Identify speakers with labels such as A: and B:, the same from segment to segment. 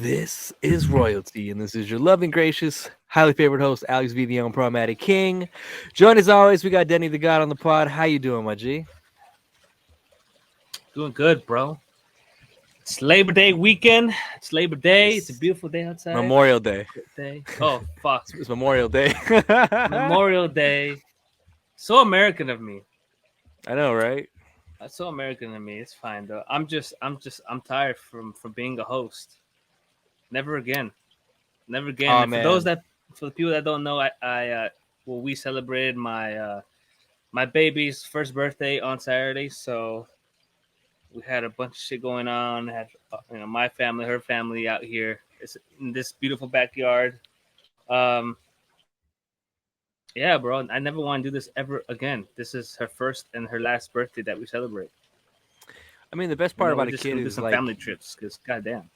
A: This is Royalty, and this is your loving, gracious, highly favored host, Alex V, the Problematic King. Joined as always, we got Denny the God on the pod. How you doing, my G?
B: Doing good, bro. It's Labor Day weekend. It's Labor Day. It's a beautiful day outside.
A: Memorial Day.
B: Good day. Oh, fuck.
A: It's Memorial Day.
B: Memorial Day. So American of me.
A: I know, right?
B: That's so American of me. It's fine though. I'm tired from being a host. Never again. Never again.
A: Oh,
B: And for the people that don't know, we celebrated my baby's first birthday on Saturday, so we had a bunch of shit going on. Had my family, her family out here. It's in this beautiful backyard. Yeah, bro. I never want to do this ever again. This is her first and her last birthday that we celebrate.
A: I mean, the best part about a kid is
B: some
A: like
B: family trips. Because goddamn.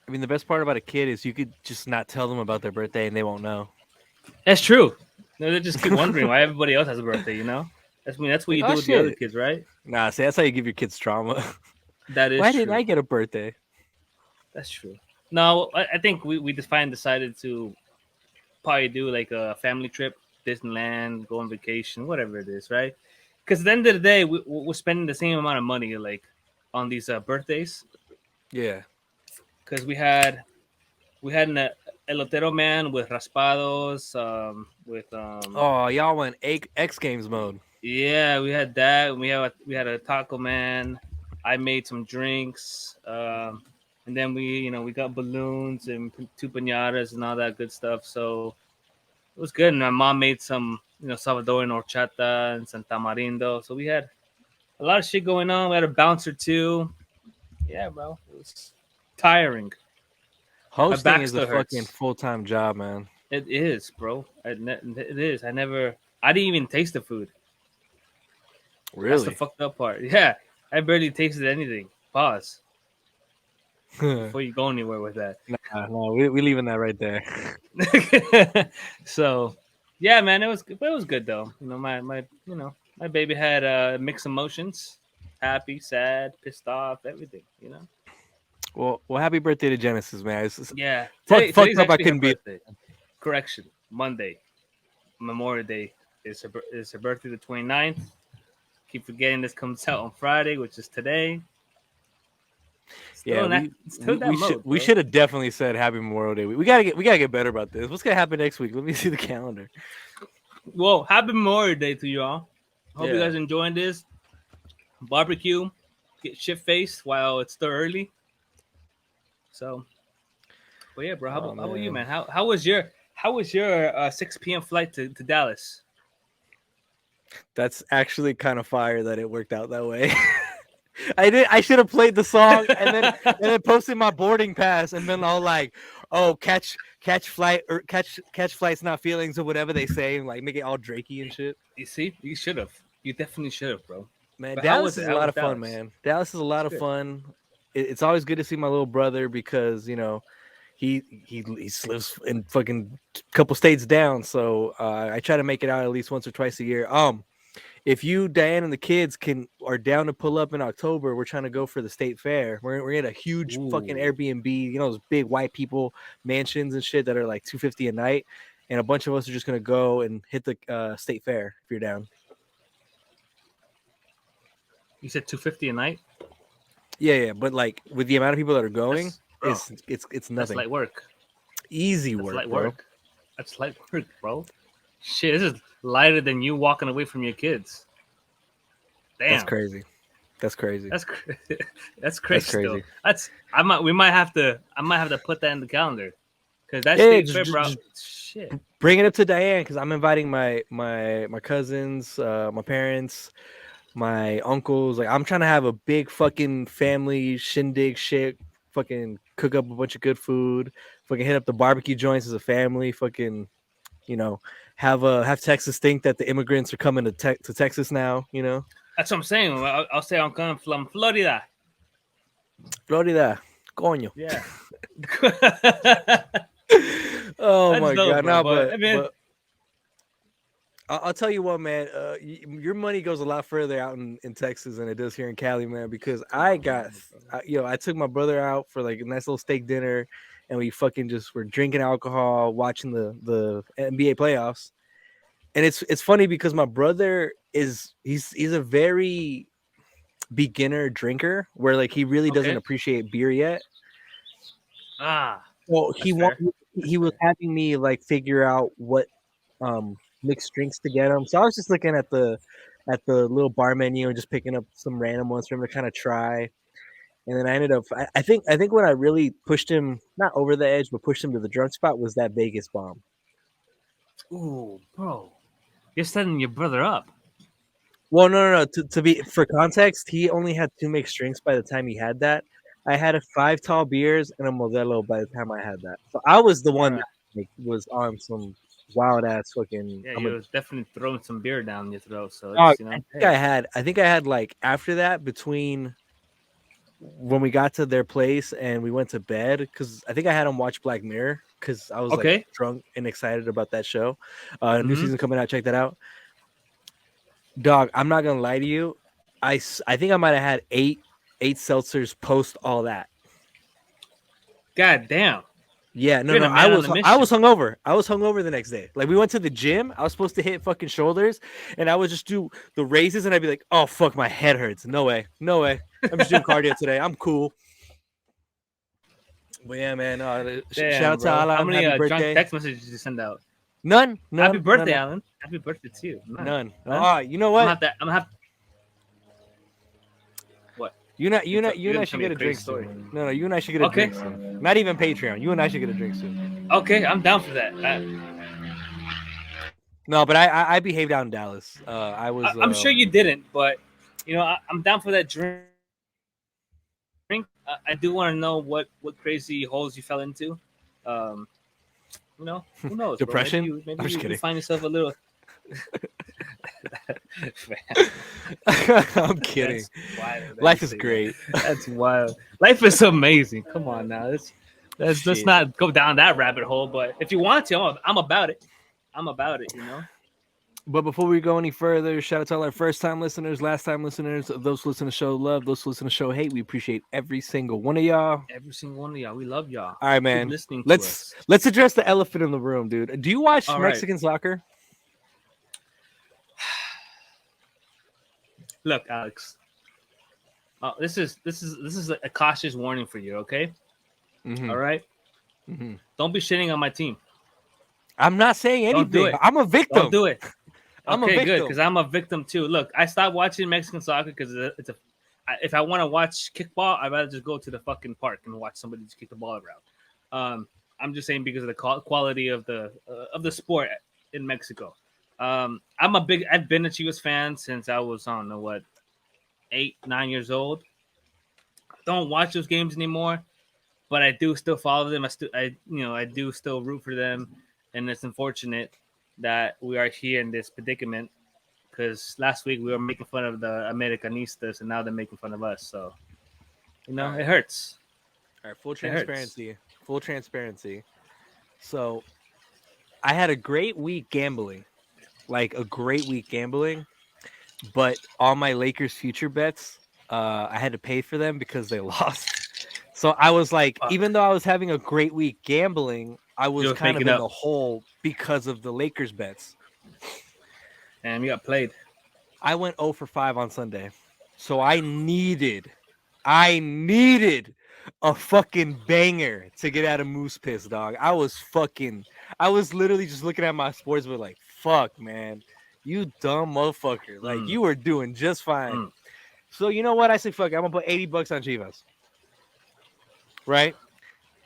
A: I mean, the best part about a kid is you could just not tell them about their birthday and they won't know.
B: That's true. No, they just keep wondering why everybody else has a birthday. You know, that's what you do with the other kids, right?
A: Nah, see, that's how you give your kids trauma.
B: That is.
A: Why
B: true.
A: didn't I get a birthday?
B: That's true. No, I think we decided to probably do like a family trip, Disneyland, go on vacation, whatever it is, right? Because at the end of the day, we're spending the same amount of money like on these birthdays.
A: Yeah.
B: Because we had an elotero man with raspados,
A: Oh, y'all went X Games mode.
B: Yeah, we had that. We had a taco man. I made some drinks, and then we got balloons and two piñatas and all that good stuff. So it was good. And my mom made some Salvadoran horchata and some tamarindo. So we had a lot of shit going on. We had a bouncer too. Yeah, bro, it was tiring.
A: Hosting is a fucking full-time job, man.
B: It is, bro. It is. I didn't even taste the food.
A: Really?
B: That's the fucked up part. Yeah, I barely tasted anything. Pause. Before you go anywhere with that.
A: No, we leaving that right there.
B: So, yeah, man, it was good though. My baby had mixed emotions: happy, sad, pissed off, everything.
A: Well, happy birthday to Genesis, man.
B: Yeah,
A: fucked up. I couldn't be.
B: Correction. Monday, Memorial Day is her birthday, the 29th. Keep forgetting this comes out on Friday, which is today.
A: We should have definitely said Happy Memorial Day. We gotta get better about this. What's gonna happen next week? Let me see the calendar.
B: Well, Happy Memorial Day to y'all. Hope you guys enjoying this barbecue. Get shit faced while it's still early. So, but yeah, bro. How about you, man? How was your 6 p.m. flight to Dallas?
A: That's actually kind of fire that it worked out that way. I should have played the song and then posted my boarding pass and then all like, oh, catch flight or catch flights, not feelings, or whatever they say, like make it all Drakey and shit.
B: You see, you should have. You definitely should have, bro.
A: Man, Dallas is a lot of fun, man. Dallas is a lot of fun. It's always good to see my little brother because he lives in fucking couple states down. So I try to make it out at least once or twice a year. If you, Diane, and the kids are down to pull up in October, we're trying to go for the state fair. We're in a huge fucking Airbnb, those big white people mansions and shit that are like $250 a night, and a bunch of us are just gonna go and hit the state fair if you're down.
B: You said $250 a night?
A: Yeah, but like with the amount of people that are going, it's nothing.
B: That's light work.
A: Easy work,
B: light
A: bro.
B: Work. That's light work, bro. Shit, this is lighter than you walking away from your kids. Damn,
A: that's crazy. That's crazy.
B: That's crazy. We might have to put that in the calendar because that's shit.
A: Bring it up to Diane because I'm inviting my cousins, my parents, my uncles. Like I'm trying to have a big fucking family shindig shit. Fucking cook up a bunch of good food. Fucking hit up the barbecue joints as a family. Fucking, have Texas think that the immigrants are coming to Texas now.
B: That's what I'm saying. I'll say I'm coming from Florida.
A: Florida, coño.
B: Yeah.
A: Oh that's my god! No, but I'll tell you what, man. Your money goes a lot further out in Texas than it does here in Cali, man. Because I took my brother out for like a nice little steak dinner, and we fucking just were drinking alcohol, watching the NBA playoffs. And it's funny because my brother he's a very beginner drinker where like he really doesn't
B: Okay.
A: appreciate beer yet.
B: Ah,
A: Well,
B: that's fair.
A: he was having me like figure out what mixed drinks to get him. So I was just looking at the little bar menu and just picking up some random ones for him to kind of try. And then I ended up I think when I really pushed him not over the edge but pushed him to the drunk spot was that Vegas bomb.
B: Ooh, bro, you're setting your brother up.
A: Well, no. To be for context, he only had 2 mixed drinks by the time he had that. I had 5 tall beers and a Modelo by the time I had that. So I was the one
B: All right.
A: that like, was on some wild ass fucking.
B: Yeah, you was definitely throwing some beer down your throat. So
A: Dog,
B: it's
A: I think I had like after that between when we got to their place and we went to bed because I think I had him watch Black Mirror because I was like
B: okay.
A: drunk and excited about that show. New
B: Mm-hmm.
A: season coming out, check that out. Dog, I'm not gonna lie to you. I think I might have had eight seltzers post all that.
B: God damn.
A: Yeah, no,
B: You're
A: no.
B: the man on the
A: I
B: mission.
A: was hungover. I was hungover the next day. Like we went to the gym. I was supposed to hit fucking shoulders, and I would just do the raises, and I'd be like, "Oh fuck, my head hurts. No way, no way. I'm just doing cardio today. I'm cool." But yeah, man.
B: Damn,
A: Shout out to
B: bro.
A: Alan.
B: How many
A: Happy
B: drunk
A: birthday.
B: text messages did you send out?
A: None.
B: Happy birthday,
A: none.
B: Alan. Happy birthday to you.
A: None. You know what?
B: I'm gonna have. What?
A: You and I should get a drink
B: story.
A: soon. No, you and I should get a drink soon. Not even Patreon. You and I should get a drink soon.
B: Okay, I'm down for that.
A: No, but I behaved out in Dallas. I'm
B: sure you didn't, but you know I'm down for that drink. I do want to know what crazy holes you fell into. You know, who knows?
A: Depression.
B: Bro? Maybe
A: I'm just kidding.
B: You find yourself a little.
A: I'm kidding.
B: Wild,
A: Life is great.
B: That's wild. Life is amazing. Come on now. Let's not go down that rabbit hole. But if you want to, I'm about it. I'm about it. You know.
A: But before we go any further, shout out to all our first-time listeners, last-time listeners, those who listen to show love, those who listen to show hate. We appreciate every single one of y'all.
B: Every single one of y'all. We love y'all.
A: All right, man.
B: Keep listening to
A: let's
B: us.
A: let's address the elephant in the room, dude. Do you watch
B: All
A: Mexican soccer?
B: Look, Alex. This is a cautious warning for you, okay?
A: Mm-hmm.
B: All right?
A: Mm-hmm.
B: Don't be shitting on my team.
A: I'm not saying anything.
B: Don't do it.
A: I'm a victim.
B: Don't do it.
A: I'm
B: okay,
A: a victim.
B: good, because I'm a victim too. Look, I stopped watching Mexican soccer because if I want to watch kickball, I'd rather just go to the fucking park and watch somebody just kick the ball around. I'm just saying because of the quality of the sport in Mexico. I've been a Chivas fan since I was, I don't know what, 8, 9 years old. I don't watch those games anymore, but I do still follow them. I do still root for them, and it's unfortunate that we are here in this predicament because last week we were making fun of the Americanistas, and now they're making fun of us. So, it hurts.
A: All right, full transparency. So, I had a great week gambling. But all my Lakers future bets, I had to pay for them because they lost. So I was like, even though I was having a great week gambling, I was kind of in the hole because of the Lakers bets.
B: And you got played.
A: I went 0 for 5 on Sunday. So I needed a fucking banger to get out of Moose Piss, dog. I was literally just looking at my sports book like, fuck, man. You dumb motherfucker. Like, you were doing just fine. So, you know what? I said, fuck it. I'm going to put $80 on Chivas. Right?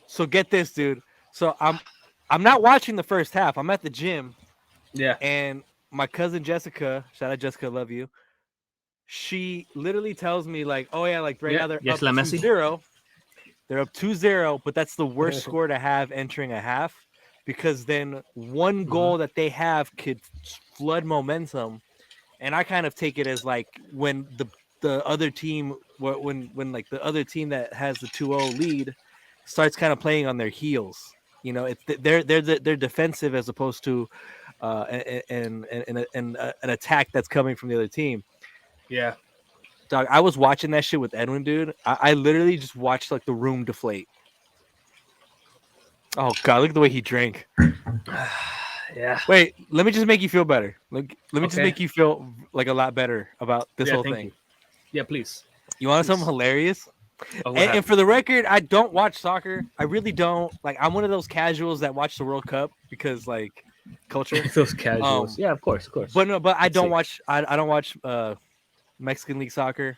A: So, get this, dude. So, I'm not watching the first half. I'm at the gym.
B: Yeah.
A: And my cousin Jessica, shout out Jessica, love you. She literally tells me, like, oh, yeah, like, right now they're up 2-0. They're up 2-0, but that's the worst score to have entering a half. Because then one goal that they have could flood momentum, and I kind of take it as like when the other team when like the other team that has the 2-0 lead starts kind of playing on their heels. They're defensive as opposed to an attack that's coming from the other team.
B: Yeah,
A: dog. I was watching that shit with Edwin, dude. I literally just watched like the room deflate. Oh God, look at the way he drank.
B: Yeah.
A: Wait, let me just make you feel better. Let me just
B: Okay.
A: make you feel like a lot better about this
B: Yeah.
A: whole
B: Thank
A: thing.
B: you. Yeah. Please.
A: You want something
B: Please.
A: hilarious?
B: Oh, what
A: And
B: happened?
A: for the record, I don't watch soccer. I really don't. Like, I'm one of those casuals that watch the World Cup because like culture.
B: Those casuals.
A: Um,
B: Yeah. Of course. Of course.
A: but no, but I
B: Let's
A: don't
B: see.
A: watch. I don't watch Mexican League soccer.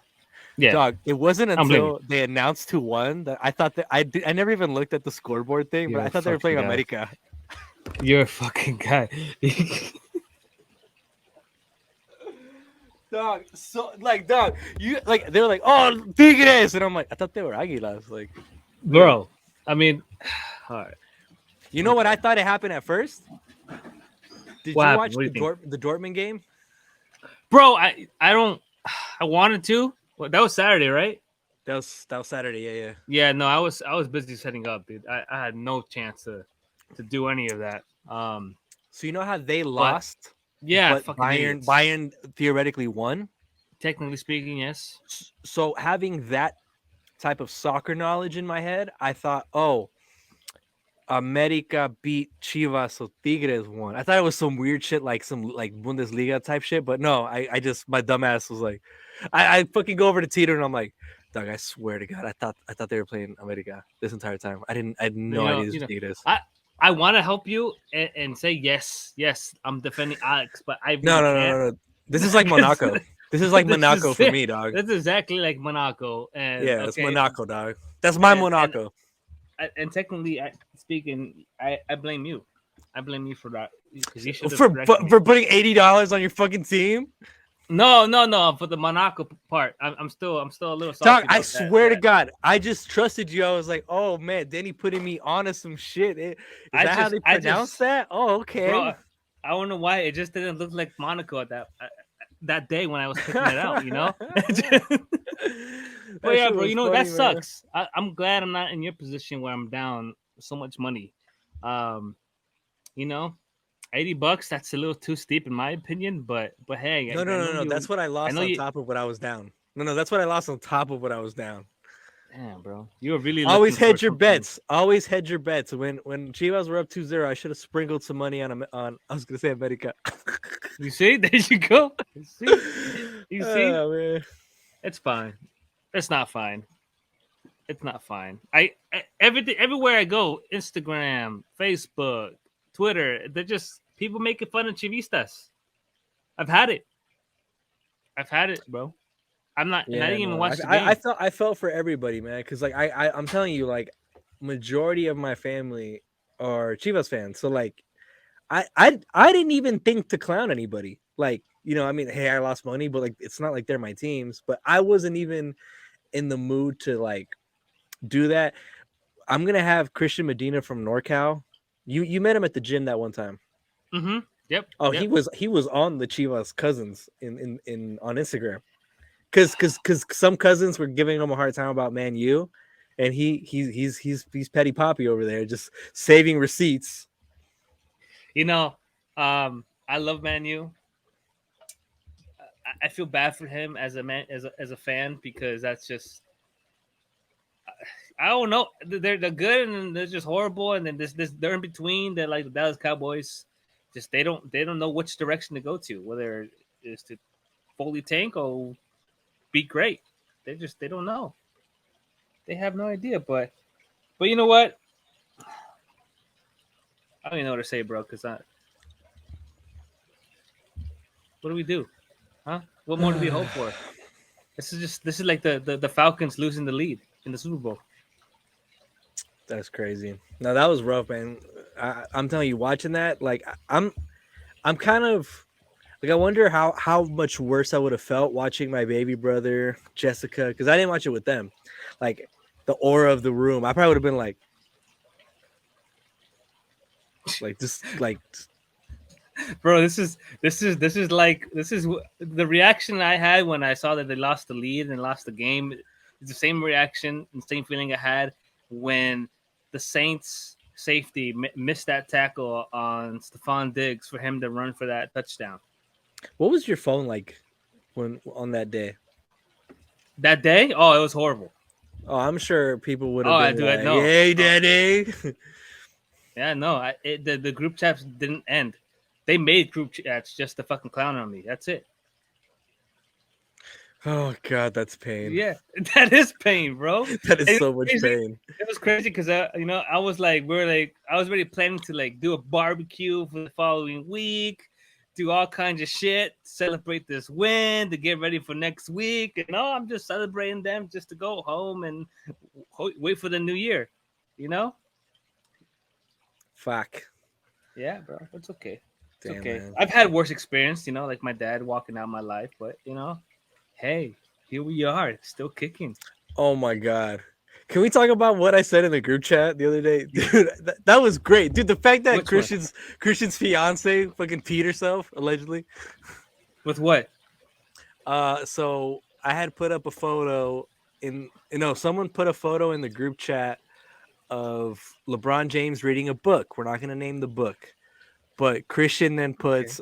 B: Yeah.
A: Dog, it wasn't
B: I'm blaming
A: until they announced who won that I thought that I never even looked at the scoreboard thing,
B: you.
A: but
B: You're
A: I
B: a
A: thought they were
B: fucking
A: playing
B: guy.
A: America.
B: You're a fucking guy.
A: Dog, so like, dog, you like they were like, oh, Tigres, and I'm like, I thought they were Águilas. Like,
B: Bro. I mean, all right.
A: you know what I thought it happened at first? Did
B: What
A: you
B: happened?
A: watch
B: What do you think,
A: the Dortmund game?
B: bro? I don't. I wanted to. Well, that was Saturday, right?
A: That was Saturday. Yeah, yeah.
B: Yeah. No, I was busy setting up, dude. I had no chance to do any of that.
A: So you know how they
B: But
A: lost,
B: yeah,
A: but
B: fucking idiots.
A: Bayern theoretically won.
B: Technically speaking, yes.
A: So having that type of soccer knowledge in my head, I thought, oh, America beat Chivas, so Tigres won. I thought it was some weird shit, like some like Bundesliga type shit, but no, I just my dumbass was like, I fucking go over to Tito and I'm like, dog, I swear to God, I thought they were playing America this entire time. I had no idea this was Tigres.
B: I want to help you and say yes, yes. I'm defending Alex, but I
A: No,
B: really
A: no, no,
B: can't.
A: no, no. This is like Monaco. This is like
B: This
A: Monaco
B: is
A: for me, dog.
B: that's exactly like Monaco, and
A: Yeah, it's
B: okay,
A: Monaco, dog. That's my
B: and
A: Monaco.
B: and technically speaking, I blame you. I blame you for that because you should have
A: For
B: corrected me.
A: putting $80 on your fucking team.
B: No. For the Monaco part, I'm still a little
A: Dog,
B: salty
A: I
B: about
A: swear to
B: that.
A: God, I just trusted you. I was like, oh man, Denny putting me onto some shit. Is that how they
B: I
A: pronounce
B: just,
A: that? Oh, okay.
B: bro, I don't know why it just didn't look like Monaco at that day when I was picking it out. You know. But
A: That
B: yeah,
A: shit
B: bro,
A: was
B: that
A: funny, man.
B: sucks. I'm glad I'm not in your position where I'm down so much money. Um, you know, $80, that's a little too steep in my opinion. But hey,
A: No,
B: I
A: no,
B: know
A: no, no.
B: you.
A: That's what I
B: I
A: lost
B: know
A: on
B: you.
A: top of what I was down. No, that's what I lost on top of what I was down.
B: Damn, bro, you were really
A: Always
B: looking for
A: hedge your
B: something.
A: bets. Always hedge your bets. When Chivas were up 2-0, I should have sprinkled some money on I was gonna say America.
B: You see, there you go. You see,
A: Oh man.
B: it's fine. It's not fine. It's not fine. Everything everywhere I go, Instagram, Facebook, Twitter, they're just people making fun of Chivistas. I've had it. I've had it, bro. I'm not, and I
A: Yeah,
B: didn't even
A: no.
B: watch the game.
A: I felt for everybody, man, because like I'm telling you, like majority of my family are Chivas fans. So like I didn't even think to clown anybody. Like, I mean, hey, I lost money, but like it's not like they're my teams. But I wasn't even in the mood to like do that. I'm gonna have Christian Medina from NorCal. You met him at the gym that one time.
B: Mm-hmm. Yep.
A: Oh,
B: Yep.
A: he was on the Chivas cousins in on Instagram. Cause some cousins were giving him a hard time about Man U, and he's petty poppy over there, just saving receipts.
B: You know, I love Manu. I feel bad for him as a man, as a fan, because that's just, I don't know. They're good and they're just horrible, and then this they're in between. They're like the Dallas Cowboys. Just they don't know which direction to go to, whether it is to fully tank or be great. They don't know. They have no idea. But you know what? I don't even know what to say, bro. Because what do we do? Huh? What more do we hope for? This is like the Falcons losing the lead in the Super Bowl.
A: That's crazy. No, that was rough, man. I'm telling you, watching that, like I'm kind of like, I wonder how much worse I would have felt watching my baby brother Jessica, because I didn't watch it with them. Like the aura of the room, I probably would have been like just like.
B: Bro, this is the reaction I had when I saw that they lost the lead and lost the game. It's the same reaction and same feeling I had when the Saints safety missed that tackle on Stephon Diggs for him to run for that touchdown.
A: What was your phone like when on that day?
B: That day, oh, it was horrible.
A: Oh, I'm sure people would
B: Oh,
A: have
B: I
A: been
B: do it.
A: like,
B: No,
A: "Hey, Daddy."
B: Yeah, no, the group chats didn't end. They made group chats just to fucking clown on me. That's it.
A: Oh God, that's pain.
B: Yeah, that is pain, bro.
A: That is
B: And
A: so much pain.
B: it was crazy because I was like, I was already planning to like do a barbecue for the following week, do all kinds of shit, celebrate this win, to get ready for next week. And I'm just celebrating them just to go home and wait for the new year. You know?
A: Fuck.
B: Yeah, bro. It's okay. It's
A: Damn,
B: okay.
A: man.
B: I've had worse experience, like my dad walking out my life, but hey, here we are, still kicking.
A: Oh my God. Can we talk about what I said in the group chat the other day? Dude, that was great. Dude, the fact that
B: Which one?
A: Christian's fiance fucking peed herself, allegedly.
B: With what?
A: So I had put up a photo someone put a photo in the group chat of LeBron James reading a book. We're not gonna name the book. But Christian then puts,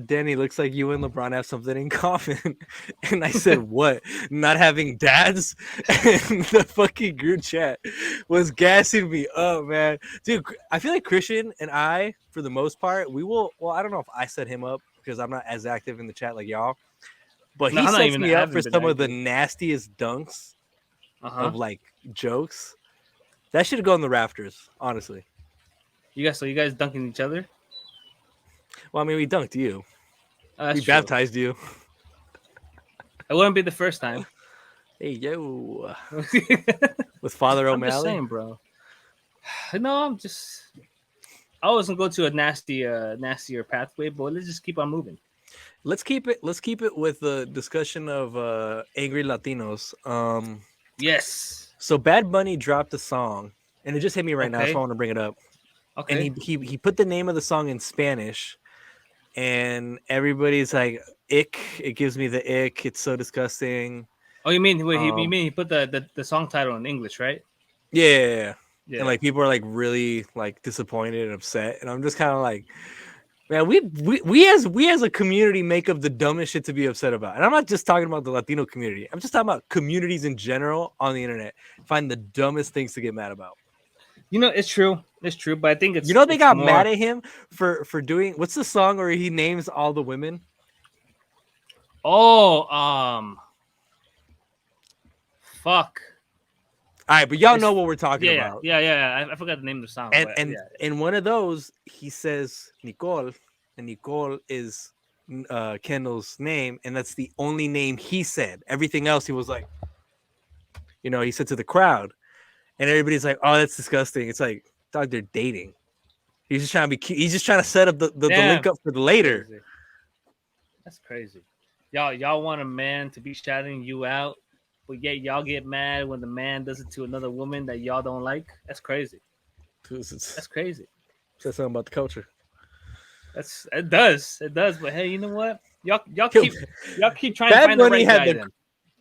A: Denny, looks like you and LeBron have something in common. And I said, what? Not having dads? And the fucking group chat was gassing me up, man. Dude, I feel like Christian and I, for the most part, I don't know if I set him up because I'm not as active in the chat like y'all. But
B: No,
A: he
B: I'm not
A: sets
B: even. I
A: me up for
B: haven't been
A: some of the
B: active.
A: nastiest dunks
B: Uh-huh.
A: of like jokes. That should go in the rafters, honestly.
B: You guys dunking each other?
A: Well, I mean, we dunked you.
B: That's
A: We
B: true.
A: baptized you.
B: It wouldn't be the first time.
A: Hey, yo.
B: I'm
A: With Father O'Malley?
B: just saying, bro. No, I wasn't go to a nastier pathway, but let's just keep on moving.
A: Let's keep it with the discussion of angry Latinos.
B: Yes.
A: So Bad Bunny dropped a song, and it just hit me right now, so I
B: Okay.
A: want to bring it up. And
B: Okay.
A: he put the name of the song in Spanish, and everybody's like, ick, it gives me the ick, it's so disgusting.
B: Oh, you mean he put the song title in English, right?
A: Yeah. And
B: Yeah.
A: like people are like really like disappointed and upset, and I'm just kind of like, man, we as a community make up the dumbest shit to be upset about. And I'm not just talking about the Latino community. I'm just talking about communities in general on the internet. Find the dumbest things to get mad about.
B: It's true. It's true, but I think
A: They
B: it's
A: got
B: more.
A: mad at him for doing what's the song where he names all the women?
B: Oh, fuck.
A: All right, but y'all know what we're talking about.
B: Yeah. I forgot the name of the song.
A: And
B: but
A: and
B: yeah.
A: in one of those, he says Nicole, and Nicole is Kendall's name, and that's the only name he said. Everything else, he was like, he said to the crowd, and everybody's like, "Oh, that's disgusting." It's like, dog, they're dating. He's just trying to be cute. He's just trying to set up the link up for the later.
B: Crazy. That's crazy. Y'all want a man to be shouting you out, but yet y'all get mad when the man does it to another woman that y'all don't like. That's crazy. That's crazy.
A: Says something about the culture.
B: It does. But hey, you know what? Y'all keep trying to find the right guy. Then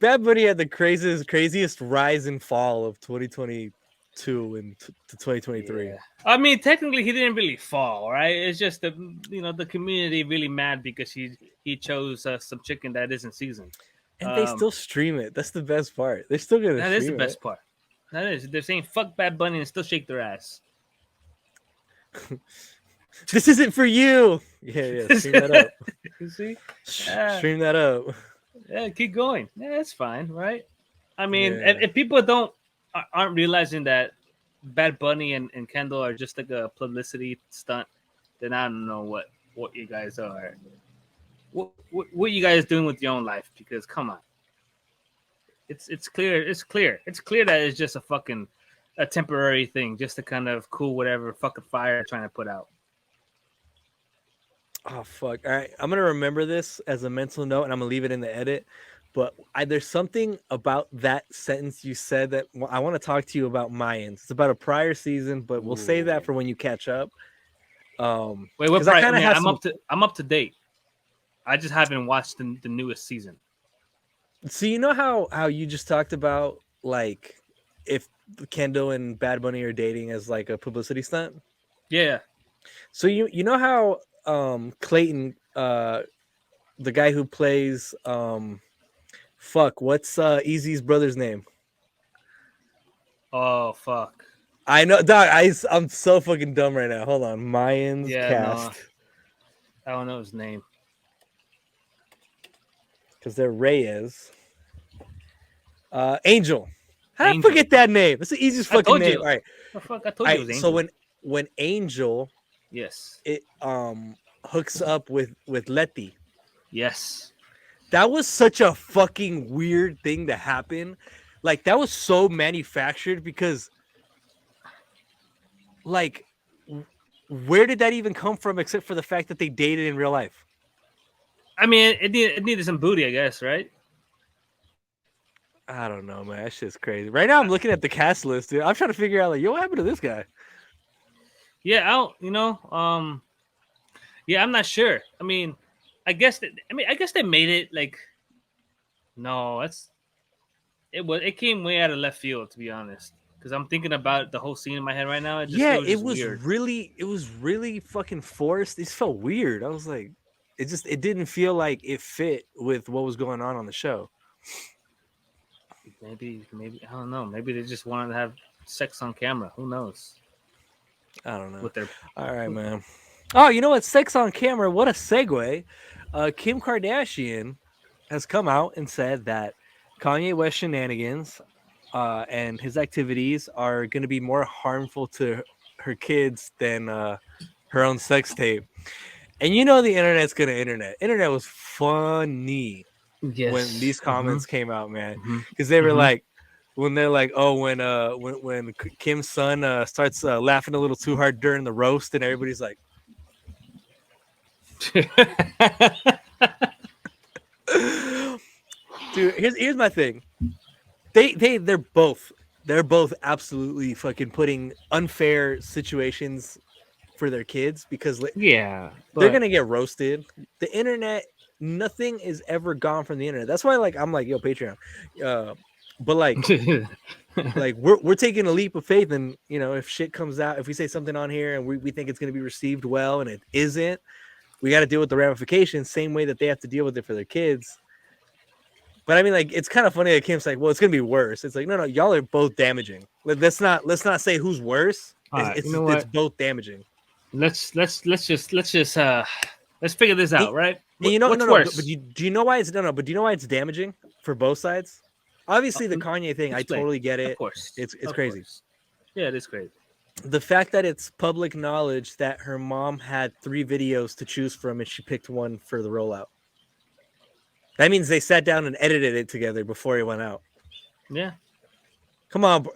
A: Bad Bunny had the craziest rise and fall of 2022 and to 2023.
B: Yeah. I mean, technically, he didn't really fall, right? It's just the community really mad because he chose some chicken that isn't seasoned,
A: and they still stream it. That's the best part. They're still gonna.
B: That is the best part. That is. They're saying fuck Bad Bunny and still shake their ass.
A: This isn't for you. Yeah. Stream that up.
B: You see?
A: Stream that up.
B: Yeah, keep going. Yeah, that's fine, right? I mean, if people aren't realizing that Bad Bunny and Kendall are just like a publicity stunt, then I don't know what you guys are. What you guys doing with your own life? Because come on, it's clear that it's just a temporary thing, just to kind of cool whatever fucking fire they're trying to put out.
A: Oh fuck! All right, I'm gonna remember this as a mental note, and I'm gonna leave it in the edit. But there's something about that sentence you said that I want to talk to you about Mayans. It's about a prior season, but we'll save that for when you catch up.
B: Wait, what? I'm up to date. I just haven't watched the newest season.
A: So you know how you just talked about like if Kendall and Bad Bunny are dating as like a publicity stunt?
B: Yeah.
A: So you know how Clayton, the guy who plays what's Easy's brother's name?
B: Oh fuck.
A: I know, dog. I'm so fucking dumb right now. Hold on, Mayans
B: Yeah, no,
A: cast
B: I don't know his name.
A: because they're Reyes. Angel. How did I
B: Angel.
A: forget that name? That's the easiest
B: I
A: fucking
B: told
A: name.
B: you.
A: All right,
B: The fuck, I told
A: all
B: you it
A: right.
B: was
A: So
B: Angel.
A: when Angel
B: Yes.
A: it hooks up with Letty,
B: Yes.
A: that was such a fucking weird thing to happen. Like that was so manufactured because like where did that even come from except for the fact that they dated in real life?
B: I mean, it needed some booty, I guess, right?
A: I don't know, man. That shit's crazy. Right now I'm looking at the cast list, dude. I'm trying to figure out like, yo, what happened to this guy?
B: Yeah, I don't, yeah, I'm not sure. I mean, I guess they made it like no, it came way out of left field to be honest. Because I'm thinking about the whole scene in my head right now. It
A: Yeah,
B: was just weird.
A: it was really fucking forced. It felt weird. I was like, it didn't feel like it fit with what was going on the show.
B: Maybe I don't know. Maybe they just wanted to have sex on camera. Who knows?
A: I don't know.
B: With their
A: All right, man. Oh, you know what? Sex on camera. What a segue. Kim Kardashian has come out and said that Kanye West shenanigans and his activities are going to be more harmful to her kids than her own sex tape. And you know the internet's going to internet. Internet was funny when
B: yes.
A: these comments came out, man,
B: Mm-hmm.
A: because they were
B: Mm-hmm.
A: like, when they're like, oh, when Kim's son starts laughing a little too hard during the roast, and everybody's like, dude, here's my thing. They're both absolutely fucking putting unfair situations for their kids because
B: Yeah,
A: they're
B: but
A: gonna get roasted. The internet, nothing is ever gone from the internet. That's why, like, I'm like, yo, Patreon, but like we're taking a leap of faith, and you know, if shit comes out, if we say something on here and we think it's gonna be received well and it isn't, we got to deal with the ramifications, same way that they have to deal with it for their kids. But I mean, like, it's kind of funny that Kim's like, well, it's gonna be worse. It's like, no, y'all are both damaging. Let's not say who's worse.
B: all right. You know
A: It's
B: what?
A: both damaging.
B: Let's figure this
A: And,
B: out, right?
A: and you know,
B: What's
A: no, but
B: worse?
A: do you know why it's no, no? But do you know why it's damaging for both sides? Obviously, the Kanye thing, I
B: Explain.
A: totally get
B: Of
A: it.
B: course.
A: It's
B: Of
A: crazy.
B: course. Yeah, it is crazy.
A: The fact that it's public knowledge that her mom had 3 videos to choose from and she picked one for the rollout. That means they sat down and edited it together before it went out.
B: Yeah.
A: Come on, bro.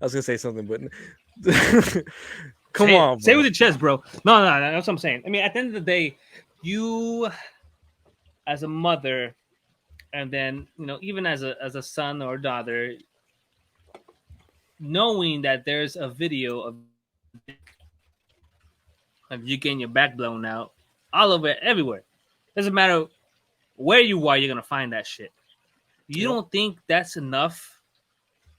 A: I was gonna say something, but come
B: Say
A: on,
B: it. Say it
A: bro.
B: with your chest, bro. No, that's what I'm saying. I mean, at the end of the day, you as a mother, and then even as a son or daughter, knowing that there's a video of you getting your back blown out all over everywhere. Doesn't matter where you are, you're gonna find that shit. You don't think that's enough?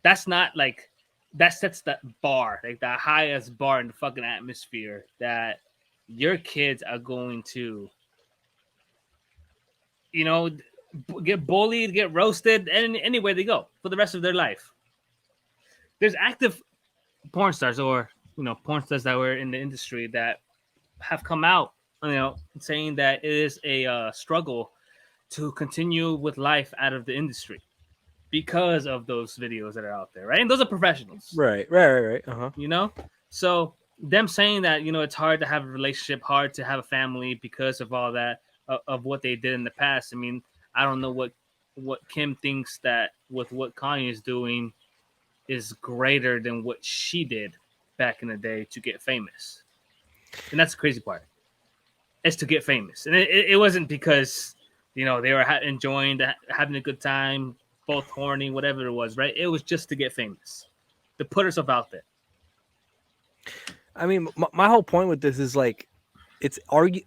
B: That's not like that sets the bar, like the highest bar in the fucking atmosphere that your kids are going to, get bullied, get roasted, and anywhere they go for the rest of their life. There's active porn stars or porn stars that were in the industry that have come out, saying that it is a struggle to continue with life out of the industry because of those videos that are out there, right? And those are professionals,
A: Right.
B: So them saying that it's hard to have a relationship, hard to have a family because of all that of what they did in the past. I mean, I don't know what Kim thinks that with what Kanye is doing is greater than what she did back in the day to get famous, and that's the crazy part. Is to get famous, and it wasn't because they were enjoying having a good time, both horny, whatever it was, right? It was just to get famous, to put herself out there.
A: I mean, my whole point with this is like, it's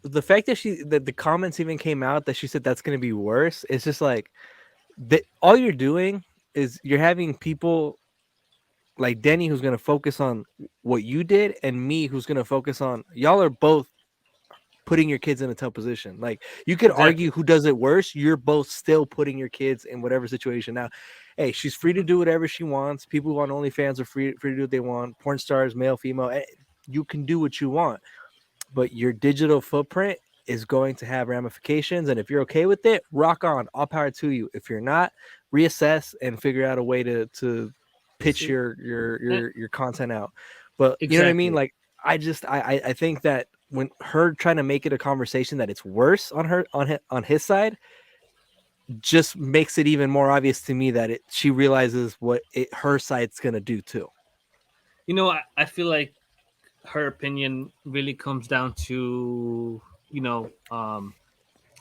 A: the fact that the comments even came out that she said that's going to be worse. It's just like that. All you're doing is you're having people like Denny who's going to focus on what you did, and me who's going to focus on y'all are both putting your kids in a tough position. Like you could argue who does it worse. You're both still putting your kids in whatever situation now. hey, she's free to do whatever she wants. People who on OnlyFans are free to do what they want. Porn stars, male, female, you can do what you want. But your digital footprint is going to have ramifications. And if you're okay with it, rock on. All power to you. If you're not, reassess and figure out a way to pitch your content out. But you know what I mean? Like I think that when her trying to make it a conversation that it's worse on his side, just makes it even more obvious to me that she realizes what her side's gonna do too.
B: You know, I feel like her opinion really comes down to, you know,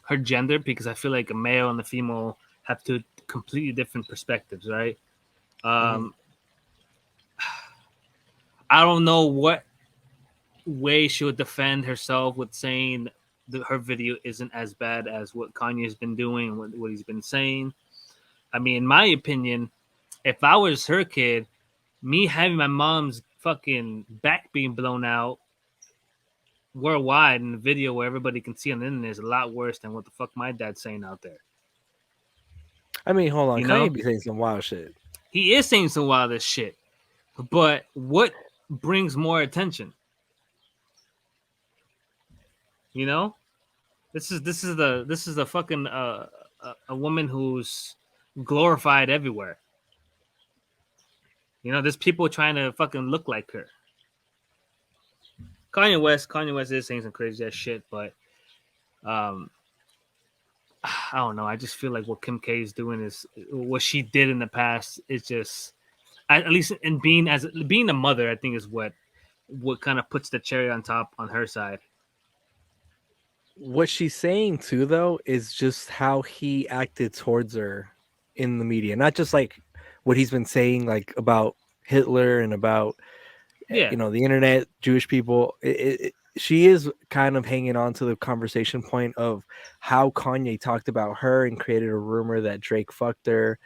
B: her gender, because I feel like a male and a female have two completely different perspectives, right? I don't know what way she would defend herself with saying that her video isn't as bad as what Kanye's been doing and what he's been saying. I mean, in my opinion, if I was her kid, me having my mom's fucking back being blown out worldwide in a video where everybody can see on the internet is a lot worse than what the fuck my dad's saying out there.
A: I mean, hold on, Kanye be saying some wild shit.
B: He is saying some wild shit, but what brings more attention? You know, this is the fucking a woman who's glorified everywhere. You know, there's people trying to fucking look like her. Kanye West is saying some crazy ass shit, but I don't know. I just feel like what Kim K is doing is what she did in the past is just, at least in being a mother, I think is what kind of puts the cherry on top on her side.
A: What she's saying too, though, is just how he acted towards her in the media, not just like what he's been saying, like about Hitler and about you know, the internet, Jewish people. She is kind of hanging on to the conversation point of how Kanye talked about her and created a rumor that Drake fucked her,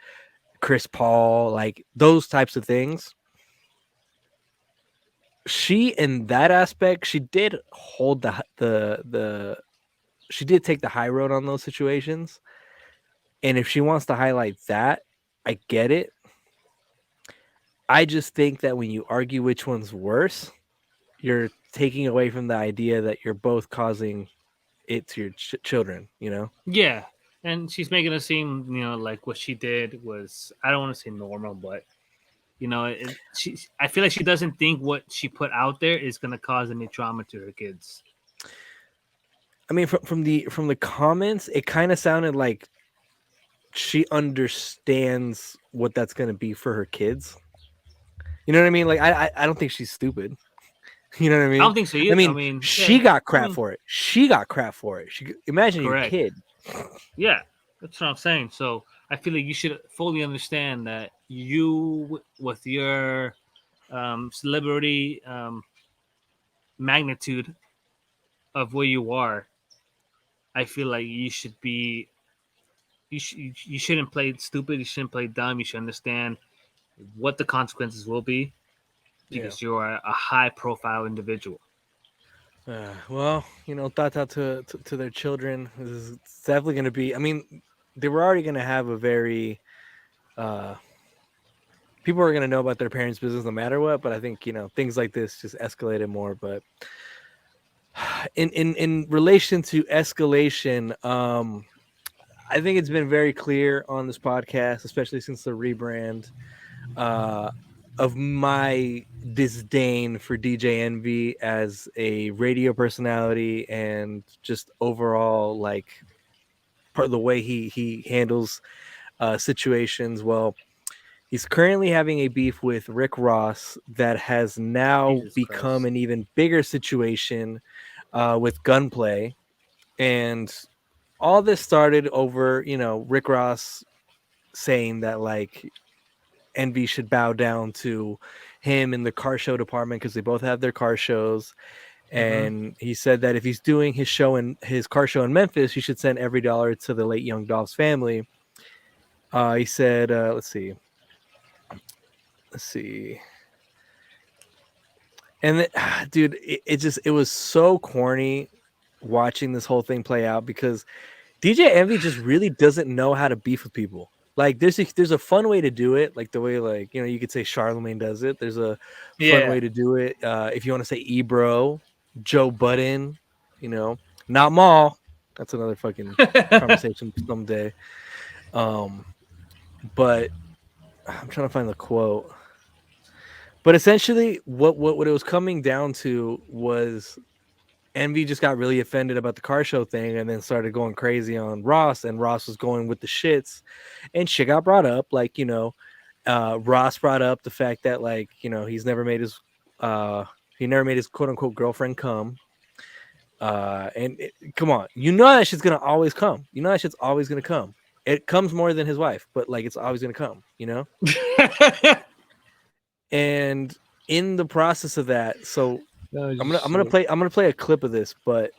A: Chris Paul, like those types of things. She, in that aspect, she did hold she did take the high road on those situations. And if she wants to highlight that, I get it. I just think that when you argue which one's worse, you're taking away from the idea that you're both causing it to your children, you know?
B: Yeah. And she's making it seem, you know, like what she did was, I don't want to say normal, but, you know, I feel like she doesn't think what she put out there is going to cause any trauma to her kids.
A: I mean, from the comments, it kind of sounded like she understands what that's going to be for her kids. You know what I mean? Like, I don't think she's stupid. You know what I mean?
B: I don't think so either.
A: I mean she got crap for it. She got crap for it. Imagine
B: correct.
A: Your kid.
B: Yeah, that's what I'm saying. So I feel like you should fully understand that you, with your celebrity magnitude of where you are, I feel like you should be. You shouldn't play stupid. You shouldn't play dumb. You should understand what the consequences will be, because you're a high-profile individual.
A: Well, you know, thoughts out to their children. It's definitely going to be. I mean, they were already going to have a very. People are going to know about their parents' business no matter what, but I think, you know, things like this just escalated more. But in relation to escalation, I think it's been very clear on this podcast, especially since the rebrand, of my disdain for DJ Envy as a radio personality and just overall, like, part of the way he handles situations. Well, he's currently having a beef with Rick Ross that has now become an even bigger situation with Gunplay. And all this started over, you know, Rick Ross saying that, like, Envy should bow down to him in the car show department because they both have their car shows. And he said that if he's doing his car show in Memphis, he should send every dollar to the late Young Dolph's family. He said, let's see. And dude, it was so corny watching this whole thing play out because DJ Envy just really doesn't know how to beef with people. Like there's a fun way to do it, like the way, like, you could say Charlemagne does it. There's a fun way to do it. If you want to say Ebro, Joe Budden, not Maul. That's another fucking conversation someday. But I'm trying to find the quote. But essentially, what it was coming down to was Envy just got really offended about the car show thing and then started going crazy on Ross, and Ross was going with the shits, and shit got brought up. Like, Ross brought up the fact that, like, he's never made his quote unquote girlfriend come. Come on, that shit's gonna always come. That shit's always gonna come. It comes more than his wife, but like it's always gonna come. And in the process of that, so I'm gonna play a clip of this, but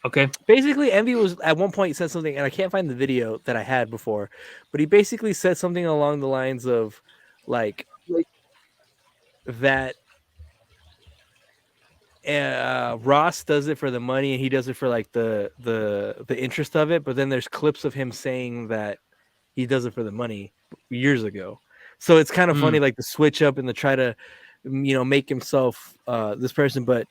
B: okay.
A: Basically, Envy was at one point said something, and I can't find the video that I had before, but he basically said something along the lines of, like, that Ross does it for the money and he does it for like the interest of it, but then there's clips of him saying that he does it for the money years ago. So it's kind of funny, like, the switch up and the try to make himself this person. But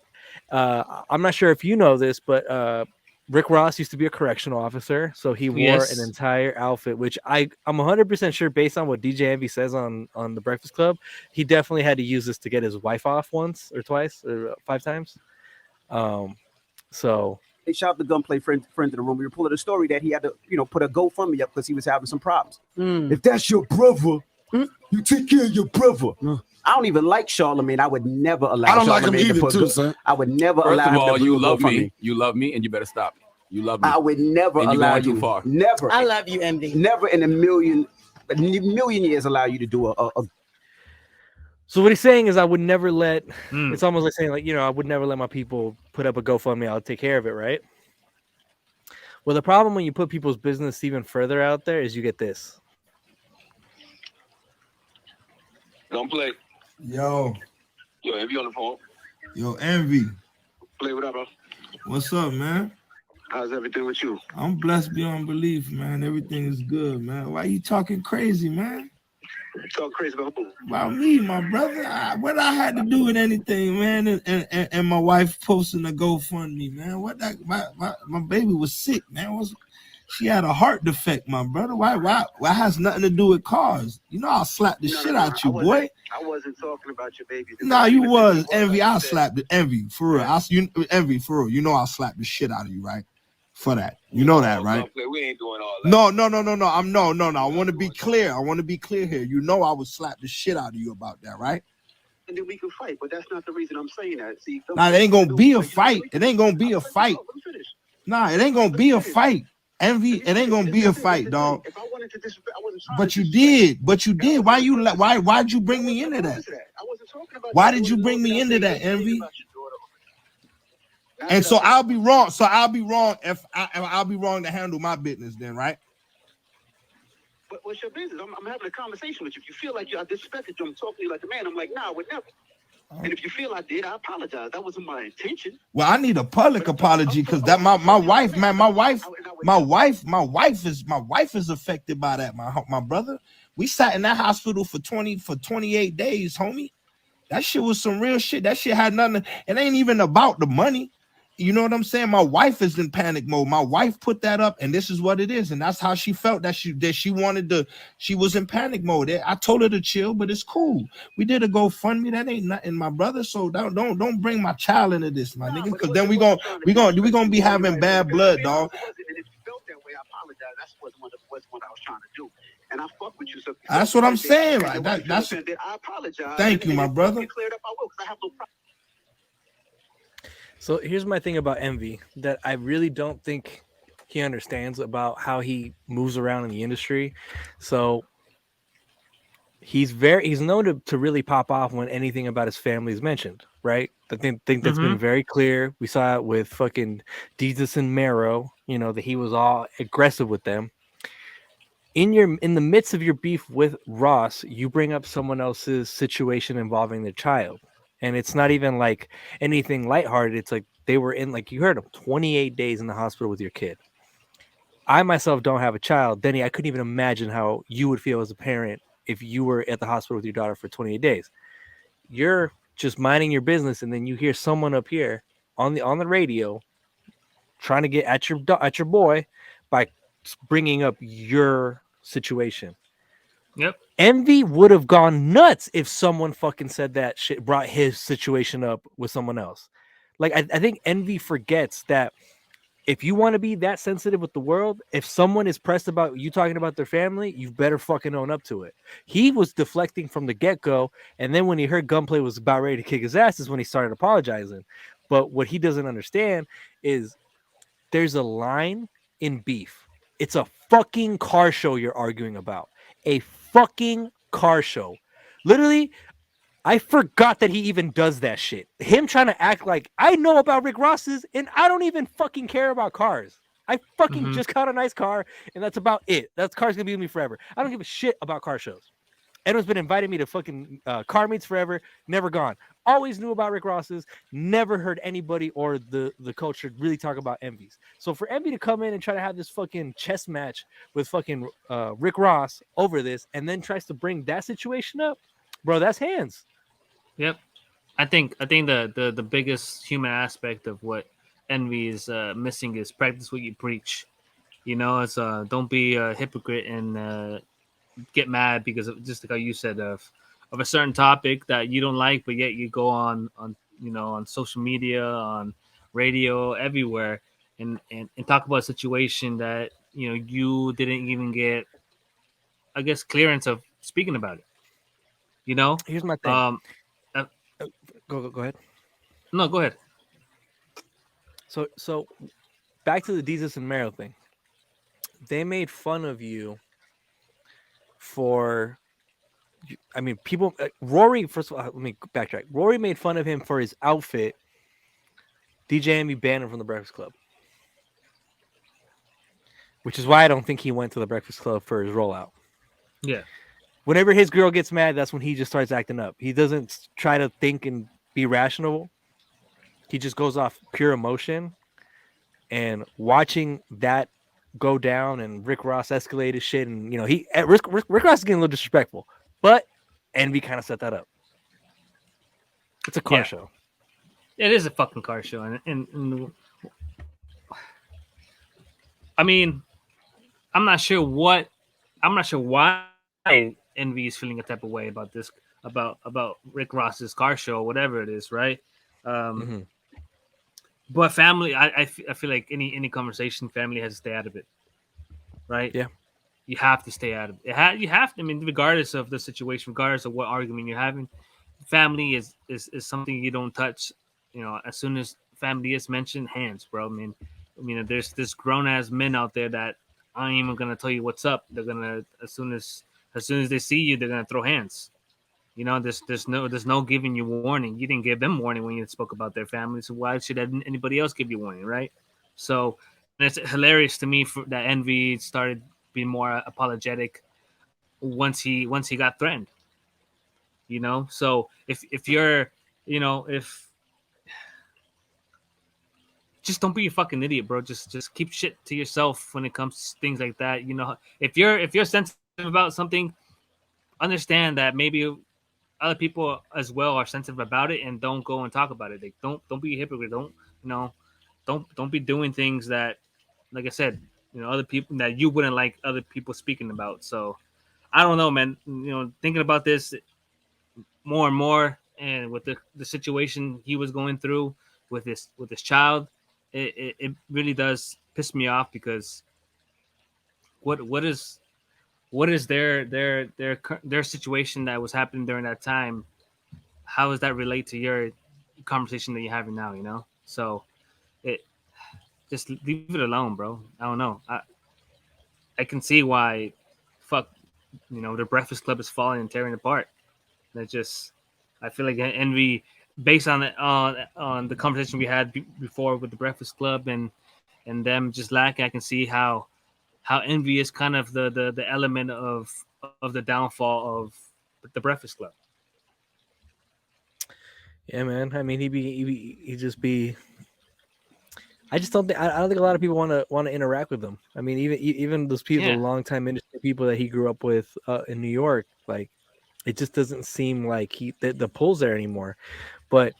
A: I'm not sure if you know this, but Rick Ross used to be a correctional officer, so he wore an entire outfit, which I'm 100% sure, based on what DJ Envy says on the Breakfast Club, he definitely had to use this to get his wife off once or twice or 5 times. So
C: they shot the gunplay friend in the room. We were pulling a story that he had to, put a GoFundMe up because he was having some problems. If that's your brother, you take care of your brother. I don't even like Charlemagne. I would never allow.
D: I don't like him either, too, son.
C: I would never
D: allow.
C: First of all,
D: you love me. You love me, and you better stop. You love me.
C: I would never allow you.
D: Too far.
C: Never.
E: I love you, MD.
C: Never in a million years allow you to do a.
A: So what he's saying is, I would never let. It's almost like saying, like, I would never let my people put up a GoFundMe. I'll take care of it, right? Well, the problem when you put people's business even further out there is you get this.
F: Don't play.
D: Yo,
F: Envy on the phone.
D: Yo, Envy.
F: Play, what up, bro?
D: What's up, man?
F: How's everything with you?
D: I'm blessed beyond belief, man. Everything is good, man. Why you talking crazy, man?
F: Talk crazy about who?
D: About me, my brother. What I had to do with anything, man, and my wife posting a GoFundMe, man. My baby was sick, man. She had a heart defect, my brother. Why has nothing to do with cars? I'll slap the shit out you, boy.
F: I wasn't talking about your baby.
D: Nah, you was. Envy, I'll slap the Envy, for real. Envy, for real. I'll slap the shit out of you, right? For that. You know that, right?
F: We ain't doing all that.
D: No. I want to be clear. I want to be clear here. I would slap the shit out of you about that, right?
F: And then we can fight, but that's not the reason I'm saying that. See,
D: nah, it ain't gonna be a fight. It ain't gonna be a fight. Nah, it ain't gonna be a fight. Envy, it ain't gonna be a fight, dog.
F: If I wanted to disrespect, I wasn't trying.
D: But you did. Why'd you bring me into that?
F: I wasn't talking about.
D: Why did you bring me into that, Envy? And so I'll be wrong. If I'll be wrong to handle my business then, right?
F: But what's your business? I'm having a conversation with you. If you feel like I disrespected you, I'm talking to you like a man. I'm like, nah, I would never. And if you feel I did, I apologize. That wasn't my intention.
D: Well, I need a public apology because that my wife, man, my wife is affected by that. My brother, we sat in that hospital for 28 days, homie. That shit was some real shit. That shit had nothing. It ain't even about the money. You know what I'm saying? My wife is in panic mode. My wife put that up, and this is what it is. And that's how she felt, that she wanted to. She was in panic mode. I told her to chill, but it's cool. We did a GoFundMe. That ain't nothing, my brother. So don't bring my child into this, my nigga. Because then we gonna be having bad blood, dog.
F: And if you felt that way, I apologize. That's what I was trying to do. And I fuck with you. So
D: that's what I'm saying. Like that's.
F: I apologize.
D: Thank you, my brother.
F: Cleared up, I will, because I have no problem.
A: So here's my thing about Envy that I really don't think he understands about how he moves around in the industry. So he's known to really pop off when anything about his family is mentioned, right? I think that's been very clear. We saw it with fucking Jesus and Mero, that he was all aggressive with them. In the midst of your beef with Ross, you bring up someone else's situation involving their child. And it's not even like anything lighthearted. It's like they were in, like you heard them, 28 days in the hospital with your kid. I myself don't have a child. Denny, I couldn't even imagine how you would feel as a parent if you were at the hospital with your daughter for 28 days. You're just minding your business, and then you hear someone up here on the radio trying to get at your boy by bringing up your situation.
B: Yep.
A: Envy would have gone nuts if someone fucking said that shit, brought his situation up with someone else. Like, I think Envy forgets that if you want to be that sensitive with the world, if someone is pressed about you talking about their family, you better fucking own up to it. He was deflecting from the get-go, and then when he heard Gunplay was about ready to kick his ass is when he started apologizing. But what he doesn't understand is there's a line in beef. It's a fucking car show you're arguing about. A fucking car show. Literally, I forgot that he even does that shit. Him trying to act like I know about Rick Ross's and I don't even fucking care about cars. I fucking just got a nice car and that's about it. That car's gonna be with me forever. I don't give a shit about car shows. Edwin's been inviting me to fucking car meets forever, never gone. Always knew about Rick Ross's, never heard anybody or the culture really talk about Envies. So for Envy to come in and try to have this fucking chess match with fucking Rick Ross over this and then tries to bring that situation up, bro, that's hands.
B: Yep. I think the biggest human aspect of what Envy is missing is practice what you preach. You know, it's don't be a hypocrite and get mad because of just like how you said of a certain topic that you don't like, but yet you go on social media, on radio, everywhere, and talk about a situation that you didn't even get, I guess, clearance of speaking about it. You know,
A: here's my thing. Go ahead.
B: No, go ahead.
A: So back to the Jesus and Meryl thing. They made fun of you for, I mean, people. Rory, first of all, let me backtrack. Rory made fun of him for his outfit. DJ Envy banned him from the Breakfast Club, which is why I don't think he went to the Breakfast Club for his rollout.
B: Yeah.
A: Whenever his girl gets mad, that's when he just starts acting up. He doesn't try to think and be rational. He just goes off pure emotion. And watching that go down and Rick Ross escalate his shit, and Rick Ross is getting a little disrespectful, but Envy kind of set that up. It's a car show.
B: It is a fucking car show, and I mean, I'm not sure why Envy is feeling a type of way about this, about Rick Ross's car show, whatever it is, right? But family, I feel like any conversation, family has to stay out of it, right?
A: Yeah,
B: you have to stay out of it. You have to. I mean, regardless of the situation, regardless of what argument you're having, family is something you don't touch. You know, as soon as family is mentioned, hands, bro. I mean, there's this grown ass men out there that I ain't even gonna tell you what's up. They're gonna as soon as they see you, they're gonna throw hands. You know, there's no giving you warning. You didn't give them warning when you spoke about their family. So why should anybody else give you warning, right? So it's hilarious to me that Envy started being more apologetic once he got threatened. You know, so if you're, if just don't be a fucking idiot, bro. Just keep shit to yourself when it comes to things like that. You know, if you're sensitive about something, understand that maybe other people as well are sensitive about it, and don't go and talk about it. Like, don't be a hypocrite. Don't be doing things that, like I said, other people that you wouldn't like other people speaking about. So I don't know, man. Thinking about this more and more, and with the situation he was going through with this child, it really does piss me off, because what is their situation that was happening during that time? How does that relate to your conversation that you're having now? So it just leave it alone, bro. I don't know. I can see why, the Breakfast Club is falling and tearing apart. That just, I feel like Envy, based on the conversation we had before with the Breakfast Club and them just lacking, I can see how Envy is kind of the element of the downfall of the Breakfast Club.
A: Yeah, man. I mean, he just be I just don't think I don't think a lot of people want to interact with him. I mean, even those people, the longtime industry people that he grew up with in New York, like it just doesn't seem like the pull's there anymore. But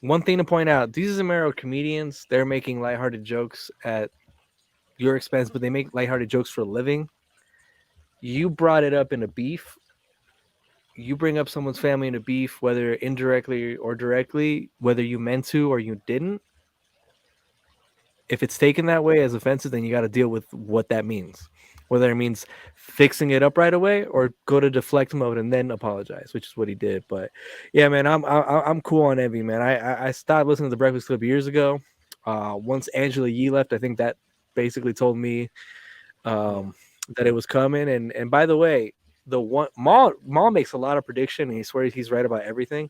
A: one thing to point out: these are comedians. They're making lighthearted jokes at your expense, but they make lighthearted jokes for a living. You brought it up in a beef. You bring up someone's family in a beef, whether indirectly or directly, whether you meant to or you didn't. If it's taken that way as offensive, then you got to deal with what that means. Whether it means fixing it up right away or go to deflect mode and then apologize, which is what he did. But yeah, man, I'm cool on Envy, man. I stopped listening to the Breakfast Club years ago. Once Angela Yee left, I think that basically told me that it was coming. And by the way, the one Maul makes a lot of prediction, and he swears he's right about everything.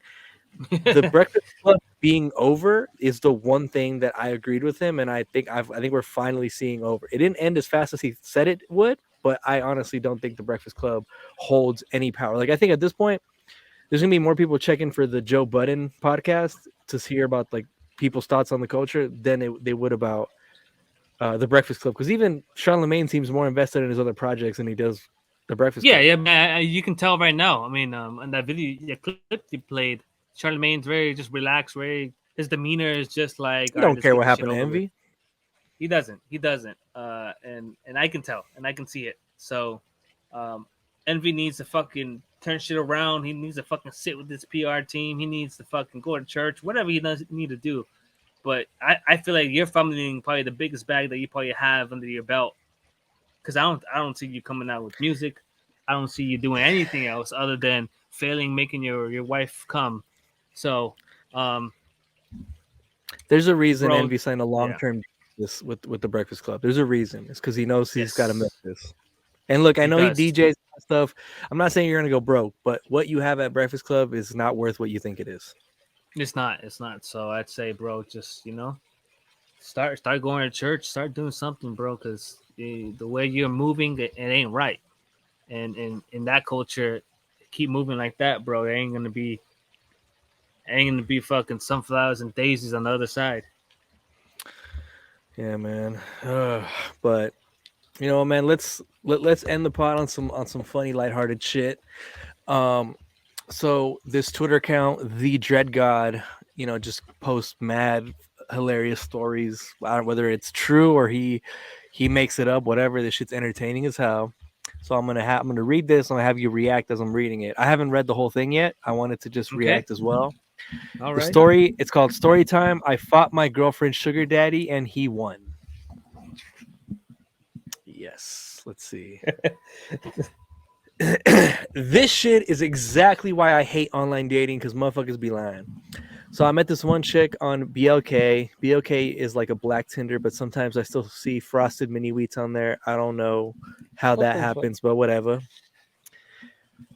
A: The Breakfast Club being over is the one thing that I agreed with him, and I think we're finally seeing over. It didn't end as fast as he said it would, but I honestly don't think the Breakfast Club holds any power. Like I think at this point, there's gonna be more people checking for the Joe Budden podcast to hear about like people's thoughts on the culture than they would about the Breakfast Club, because even Charlemagne seems more invested in his other projects than he does the Breakfast Club.
B: Yeah, man, you can tell right now. I mean, in that video, the clip you played, Charlemagne's very just relaxed. His demeanor is just like
A: he don't care what happened to Envy.
B: He doesn't. And I can tell, and I can see it. So, Envy needs to fucking turn shit around. He needs to fucking sit with his PR team. He needs to fucking go to church. Whatever he does need to do. But I feel like you're fumbling probably the biggest bag that you probably have under your belt. Because I don't see you coming out with music. I don't see you doing anything else other than failing making your wife come. So,
A: there's a reason Envy signed a long-term this with the Breakfast Club. There's a reason. It's because he knows he's got to milk this. And look, I know he DJs and stuff. I'm not saying you're gonna go broke, but what you have at Breakfast Club is not worth what you think it is.
B: It's not. So I'd say, bro, just start going to church, start doing something, bro, because the way you're moving, it ain't right. And in that culture, keep moving like that, bro. It ain't gonna be fucking sunflowers and daisies on the other side.
A: Yeah, man. But man, let's end the pod on some funny, lighthearted shit. So this Twitter account, the Dread God, just posts mad hilarious stories, whether it's true or he makes it up, whatever. This shit's entertaining as hell. So I'm gonna read this. I'm gonna have you react as I'm reading it. I haven't read the whole thing yet. I wanted to just react as well.
B: All
A: the
B: right.
A: Story, it's called Story Time. I fought my girlfriend's sugar daddy and he won. Yes. Let's see. This shit is exactly why I hate online dating, because motherfuckers be lying. So I met this one chick on BLK. BLK is like a black Tinder, but sometimes I still see frosted mini wheats on there. I don't know how that happens, but whatever.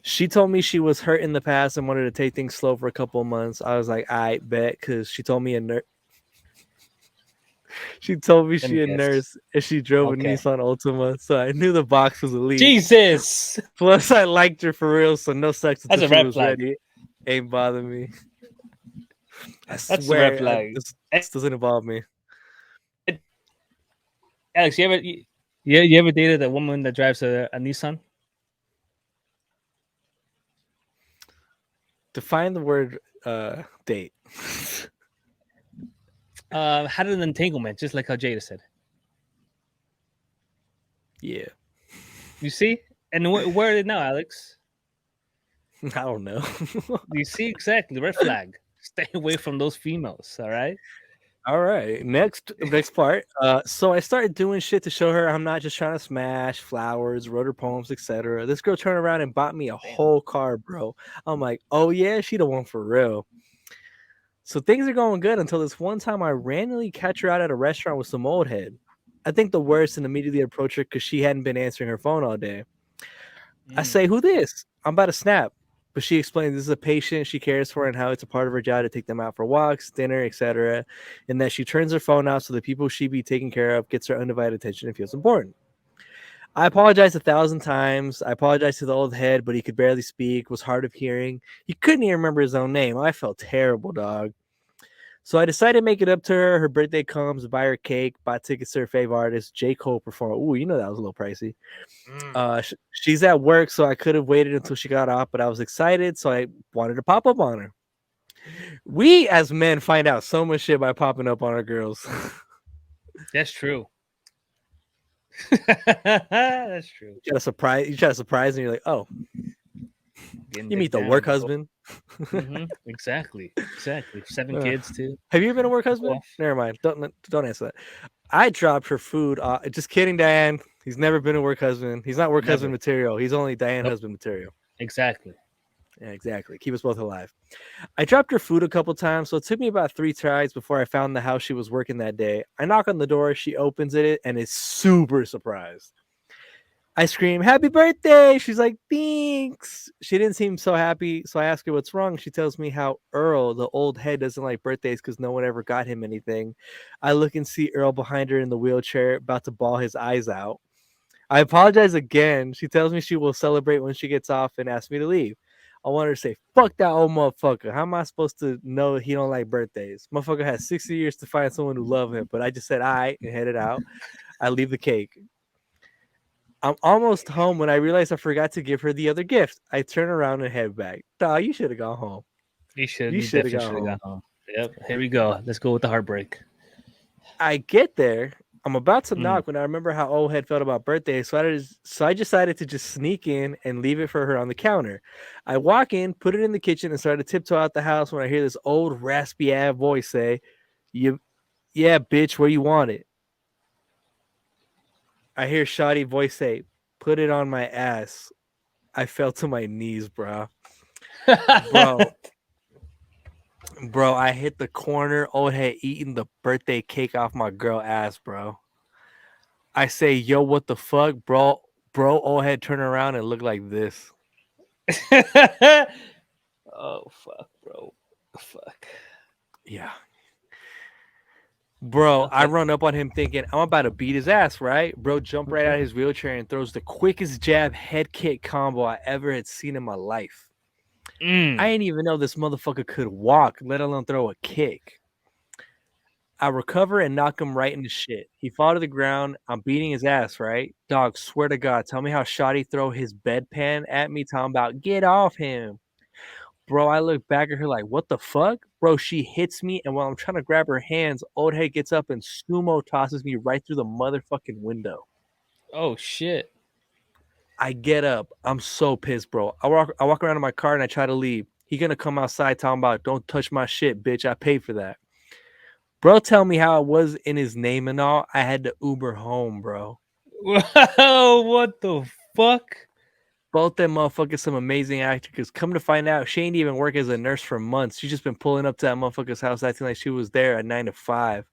A: She told me she was hurt in the past and wanted to take things slow for a couple of months. I was like, I bet, because she told me she told me she a nurse and she drove a Nissan Altima, so I knew the box was elite.
B: Jesus.
A: Plus, I liked her for real, so no sex until
B: That's a
A: she
B: red
A: was
B: flag.
A: ready. Ain't bother me. I
B: That's a
A: swear,
B: red flag.
A: This doesn't involve me.
B: Alex, you ever dated a woman that drives a Nissan?
A: Define the word date.
B: Had an entanglement, just like how Jada said.
A: Yeah.
B: You see? And where are they now, Alex?
A: I don't know.
B: You see exactly. Red flag. Stay away from those females, all right?
A: All right. Next part. So I started doing shit to show her I'm not just trying to smash flowers, wrote her poems, etc. This girl turned around and bought me a whole car, bro. I'm like, oh yeah, she the one for real. So things are going good until this one time I randomly catch her out at a restaurant with some old head. I think the worst, and immediately approach her because she hadn't been answering her phone all day. I say, who this? I'm about to snap. But she explains this is a patient she cares for and how it's a part of her job to take them out for walks, dinner, etc. And that she turns her phone off so the people she be taking care of gets her undivided attention and feels important. I apologized 1,000 times. I apologized to the old head, but he could barely speak, was hard of hearing. He couldn't even remember his own name. I felt terrible, dog. So I decided to make it up to her. Her birthday comes, buy her cake, buy tickets to her favorite artist, J. Cole perform. Ooh, you know that was a little pricey. She's at work, so I could have waited until she got off, but I was excited, so I wanted to pop up on her. We as men find out so much shit by popping up on our girls.
B: That's true. That's true.
A: You try to surprise, and you're like, oh,
B: Getting
A: you meet the
B: down,
A: work
B: bro.
A: husband.
B: Exactly. 7 kids too.
A: Have you ever been a work husband?
B: Well,
A: Never mind. Don't answer that. I dropped her food. Just kidding, Diane. He's never been a work husband. He's not work husband material. He's only Diane husband material.
B: Exactly.
A: Yeah, exactly. Keep us both alive. I dropped her food a couple times, so it took me about 3 tries before I found the house she was working that day. I knock on the door, she opens it, and is super surprised. I scream, "Happy birthday!" She's like, "Thanks." She didn't seem so happy, so I ask her what's wrong. She tells me how Earl, the old head, doesn't like birthdays because no one ever got him anything. I look and see Earl behind her in the wheelchair, about to bawl his eyes out. I apologize again. She tells me she will celebrate when she gets off and asks me to leave. I want her to say, "Fuck that old motherfucker. How am I supposed to know he don't like birthdays? Motherfucker has 60 years to find someone who love him." But I just said, "All right," and headed out. I leave the cake. I'm almost home when I realize I forgot to give her the other gift. I turn around and head back. Dawg, you should have gone home.
B: You should
A: have
B: gone home. Yep. Here we go. Let's go with the heartbreak.
A: I get there. I'm about to knock when I remember how old head felt about birthdays. So I decided to just sneak in and leave it for her on the counter. I walk in, put it in the kitchen, and started to tiptoe out the house when I hear this old raspy ass voice say, "Yeah, bitch, where you want it?" I hear shoddy voice say, "Put it on my ass." I fell to my knees, bro. Bro, I hit the corner. Old head eating the birthday cake off my girl ass, bro. I say, "Yo, what the fuck, bro?" Old head turn around and look like this.
B: Oh fuck, bro. Fuck.
A: Yeah. Bro, I run up on him thinking I'm about to beat his ass, right? Bro jumped right out of his wheelchair and throws the quickest jab head kick combo I ever had seen in my life. I didn't even know this motherfucker could walk, let alone throw a kick. I recover and knock him right into shit. He fall to the ground. I'm beating his ass, right? Dog, swear to God, tell me how shoddy throw his bedpan at me, talking about get off him. Bro, I look back at her like, what the fuck? Bro, she hits me, and while I'm trying to grab her hands, old head gets up and sumo tosses me right through the motherfucking window.
B: Oh shit.
A: I get up. I'm so pissed, bro. I walk around in my car and I try to leave. He gonna come outside talking about, "Don't touch my shit, bitch. I paid for that." Bro, tell me how it was in his name and all. I had to Uber home, bro.
B: Whoa, what the fuck?
A: Both them motherfuckers some amazing actors. Come to find out, she ain't even work as a nurse for months. She's just been pulling up to that motherfucker's house acting like she was there at 9 to 5.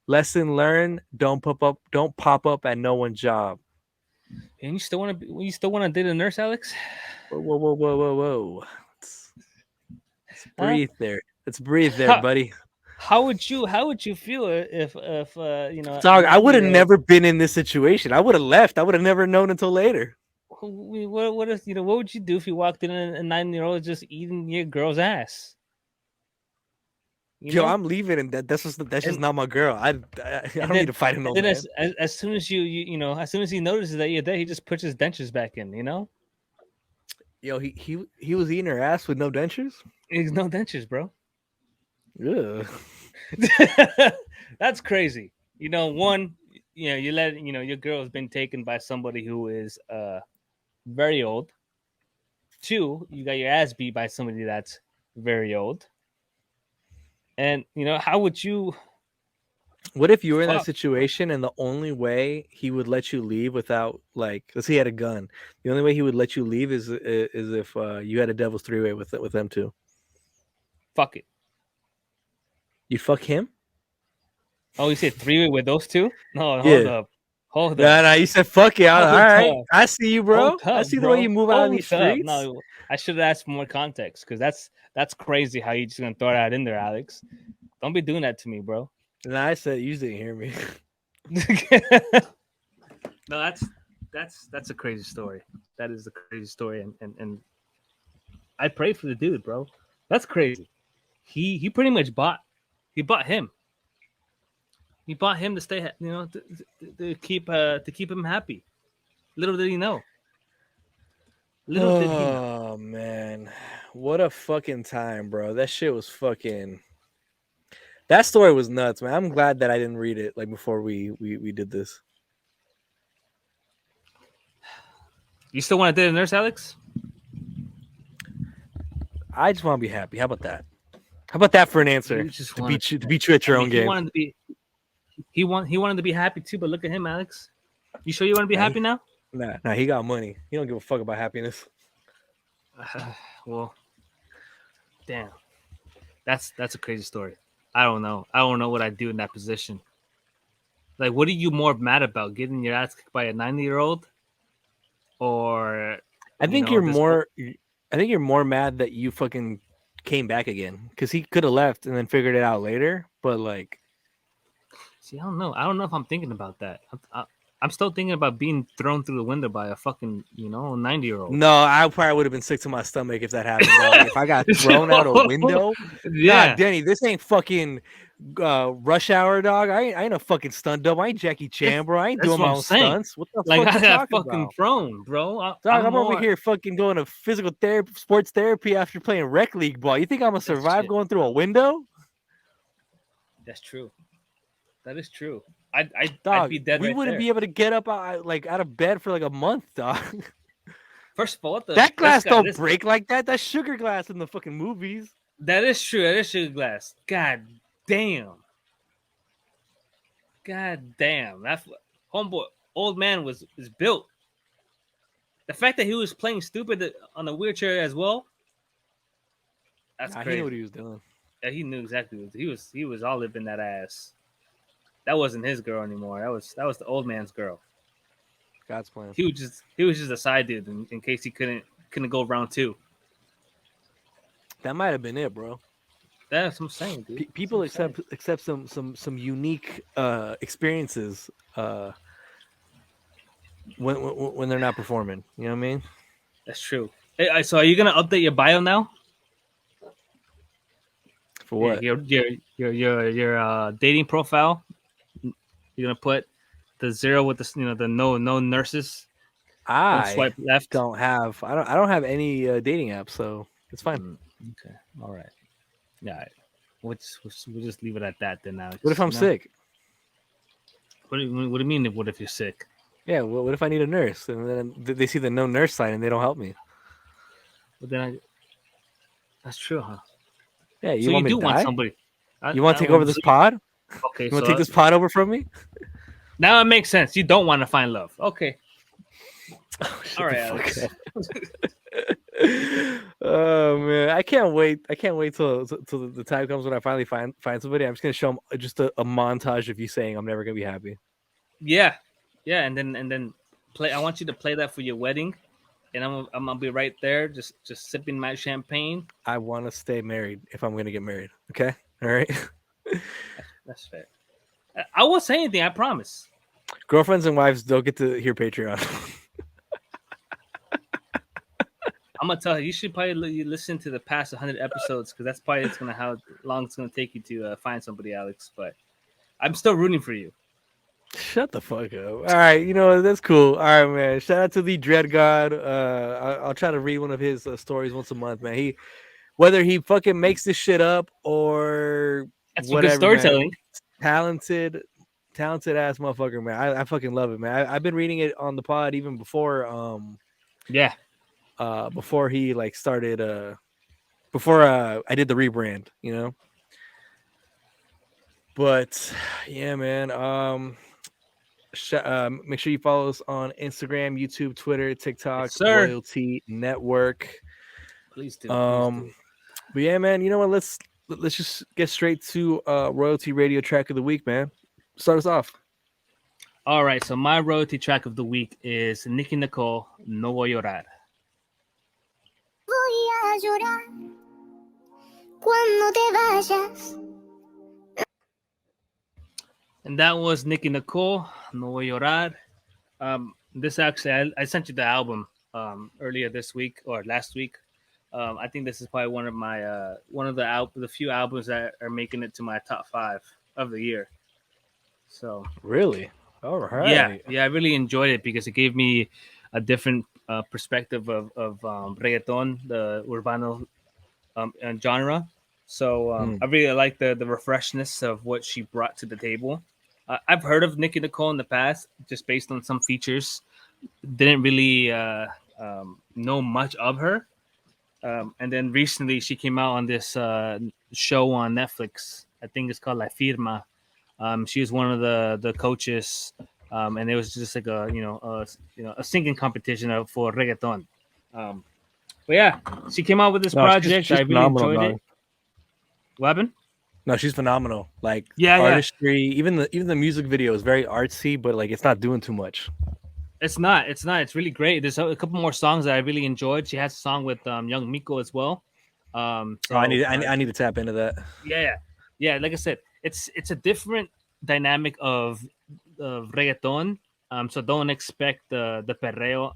A: Lesson learned: don't pop up at no one's job.
B: And you still want to date a nurse, Alex?
A: Whoa. Let's breathe there. Let's breathe there, buddy.
B: How would you feel if you know?
A: Dog, I would have never been in this situation. I would have left. I would have never known until later.
B: What would you do if you walked in and a 9-year-old just eating your girl's ass?
A: Yo, I'm leaving, and that's just not my girl. I don't need to fight him no more.
B: As soon as as soon as he notices that you're there, he just puts his dentures back in.
A: Yo, he was eating her ass with no dentures.
B: He's no dentures, bro.
A: Ugh.
B: That's crazy. You let your girl has been taken by somebody who is very old. 2, you got your ass beat by somebody that's very old. And how would you?
A: What if you were in that situation and the only way he would let you leave without, like, let's say he had a gun. The only way he would let you leave is if you had a devil's 3-way with them two.
B: Fuck it.
A: You fuck him?
B: Oh, you said 3-way with those two? No, hold up.
A: No, you said fuck it. All right, I see you, bro. I see the way you move out on these streets.
B: No, I should have asked for more context because that's crazy how you just gonna throw that in there, Alex. Don't be doing that to me, bro.
A: No, I said you didn't hear me.
B: No, that's a crazy story. That is a crazy story, and I pray for the dude, bro. That's crazy. He pretty much bought He bought him. He bought him to stay, to keep him happy. Little did he know. Little did he know.
A: Oh man, what a fucking time, bro. That shit was fucking. That story was nuts, man. I'm glad that I didn't read it like before we did this.
B: You still want to date a nurse, Alex?
A: I just want to be happy. How about that? How about that for an answer?
B: You just
A: To
B: wanted-
A: beat you at your own
B: He
A: game.
B: wanted to be. He wanted to be happy too, but look at him, Alex. You sure you want to be happy now?
A: Nah, he got money. He don't give a fuck about happiness.
B: Well, damn, that's a crazy story. I don't know. I don't know what I'd do in that position. Like, what are you more mad about? Getting your ass kicked by a 90-year-old, or
A: I think you're more. I think you're more mad that you fucking came back again because he could have left and then figured it out later. But like,
B: see, I don't know. I don't know if I'm thinking about that. I'm still thinking about being thrown through the window by a fucking 90-year-old.
A: no, I probably would have been sick to my stomach if that happened. Dog. If I got thrown out a window,
B: Yeah,
A: God, Denny, this ain't fucking Rush Hour, dog. I ain't a fucking stunt double. I ain't Jackie Chan, bro. I ain't
B: that's
A: doing
B: what
A: my
B: I'm
A: own
B: saying.
A: stunts. What the
B: like
A: fuck
B: I
A: you
B: got
A: talking
B: fucking
A: about?
B: thrown, bro.
A: Dog, I'm over here fucking going to physical therapy, sports therapy after playing rec league ball. You think I'm gonna survive
B: shit.
A: going through a window?
B: That's true. That is true. I'd
A: Dog,
B: be dead.
A: we
B: right
A: wouldn't
B: there.
A: be able to get up out of bed for like a month, dog.
B: First of all, what the
A: That glass don't
B: this-
A: break like that. That's sugar glass in the fucking movies.
B: That is true. That is sugar glass. God damn. God damn. That's what homeboy old man is built. The fact that he was playing stupid on the wheelchair as well. That's
A: Nah,
B: crazy.
A: he knew what he was doing.
B: Yeah, he knew exactly what he was all living that ass. That wasn't his girl anymore. That was the old man's girl.
A: God's plan.
B: He was just a side dude in case he couldn't go round two.
A: That might have been it, bro.
B: That's what I'm saying, dude.
A: People accept some unique experiences when they're not performing. You know what I mean?
B: That's true. Hey, so are you gonna update your bio now?
A: For what?
B: Your dating profile. You're gonna put the 0 with the no nurses. Don't
A: I
B: swipe left.
A: don't have any dating apps, so it's fine.
B: Okay. All right. Yeah. We'll just leave it at that then. Now.
A: What if I'm sick?
B: What do you mean? What if you're sick?
A: Yeah. What if I need a nurse and then they see the no nurse sign and they don't help me?
B: But then that's true, huh?
A: Yeah. You
B: so
A: want
B: you
A: me
B: do
A: to
B: want
A: die?
B: somebody.
A: You want to take over this pod?
B: Okay.
A: You want to take this pod over from me?
B: Now it makes sense. You don't want to find love. Okay. All right, Alex.
A: Oh man, I can't wait. I can't wait till the time comes when I finally find somebody. I'm just gonna show them just a montage of you saying I'm never gonna be happy.
B: Yeah, and then play. I want you to play that for your wedding, and I'm gonna be right there, just sipping my champagne.
A: I want to stay married if I'm gonna get married. Okay, all right.
B: That's fair. I won't say anything. I promise.
A: Girlfriends and wives don't get to hear Patreon.
B: I'm gonna tell you should probably listen to the past 100 episodes because that's probably how long it's gonna take you to find somebody, Alex. But I'm still rooting for you.
A: Shut the fuck up. All right, that's cool. All right, man. Shout out to the Dread God. I'll try to read one of his stories once a month, man. Whether he fucking makes this shit up or
B: That's
A: whatever,
B: good storytelling.
A: Man. Talented ass motherfucker, man. I fucking love it, man. I've been reading it on the pod even before.
B: Yeah.
A: Before he started. Before I did the rebrand, But yeah, man. Make sure you follow us on Instagram, YouTube, Twitter, TikTok,
B: Yes, sir.
A: RoyalTea Network.
B: Please do.
A: But yeah, man. You know what? Let's just get straight to RoyalTea Radio Track of the Week, man. Start us off.
B: All right. So my royalty track of the week is Nikki Nicole, No Voy a Llorar.
E: Voy a llorar cuando te vayas.
B: And that was Nikki Nicole, No Voy a Llorar. This actually, I sent you the album earlier this week or last week. I think this is probably one of my one of the few albums that are making it to my top 5 of the year. So
A: Really? All right.
B: yeah, I really enjoyed it because it gave me a different perspective of reggaeton, the urbano genre. So I really like the refreshness of what she brought to the table. I've heard of Nikki Nicole in the past, just based on some features. Didn't really know much of her. And then recently she came out on this show on Netflix. I think it's called La Firma. She was one of the coaches, and it was just like a singing competition for reggaeton. But yeah, she came out with this project.
A: She's
B: I really
A: phenomenal,
B: enjoyed
A: dog.
B: it. What happened?
A: No, she's phenomenal. Like
B: Yeah.
A: artistry, even the music video is very artsy, but like it's not doing too much.
B: It's not. It's really great. There's a couple more songs that I really enjoyed. She has a song with Young Miko as well. So
A: I need to tap into that.
B: Yeah. Like I said, it's a different dynamic of reggaeton. So don't expect the perreo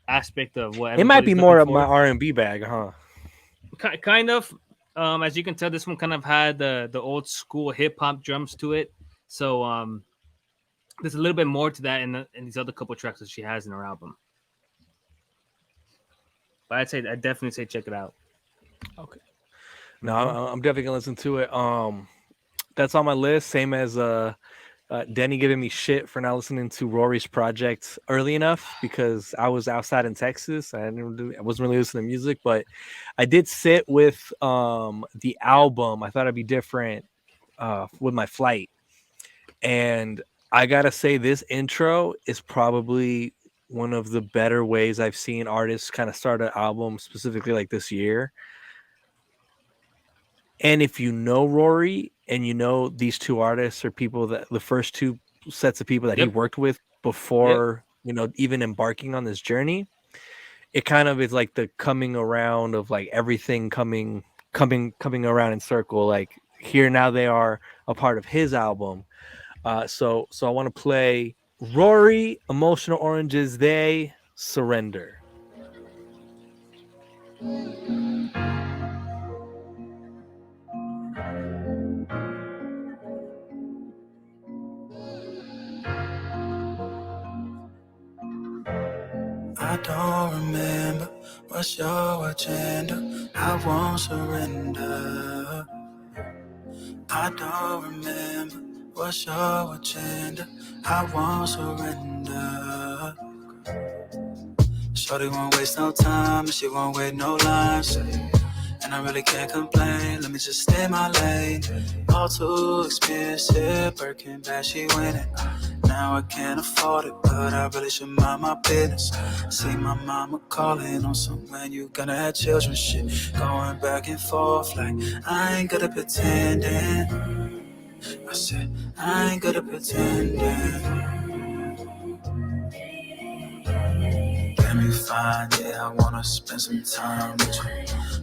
B: aspect of what
A: It might be
B: everybody's
A: more of
B: looking
A: my
B: for.
A: R&B bag, huh?
B: Kind of. As you can tell, this one kind of had the old school hip hop drums to it. So there's a little bit more to that in these other couple tracks that she has in her album. But I'd definitely say check it out.
A: Okay. No, I'm definitely gonna listen to it. That's on my list. Same as Denny giving me shit for not listening to Rory's project early enough because I was outside in Texas. I wasn't really listening to music, but I did sit with the album. I thought it'd be different with my flight, and I gotta say this intro is probably one of the better ways I've seen artists kind of start an album, specifically like this year. And if you know Rory and you know these two artists are people that the first two sets of people that he worked with before, even embarking on this journey, it kind of is like the coming around of like everything coming around in circle. Like here now they are a part of his album. So I want to play Rory, Emotional Oranges, They Surrender.
G: I don't remember what's your agenda. I won't surrender. I don't remember what's your agenda. I won't surrender. Shorty won't waste no time, and she won't wait no lines. And I really can't complain, let me just stay in my lane. All too expensive, Birkin bag, she winning. Now I can't afford it, but I really should mind my business. See my mama calling on some when you gonna have children shit. Going back and forth like I ain't good at pretending. I said I ain't good at pretending. Let me find, yeah, I wanna spend some time with you.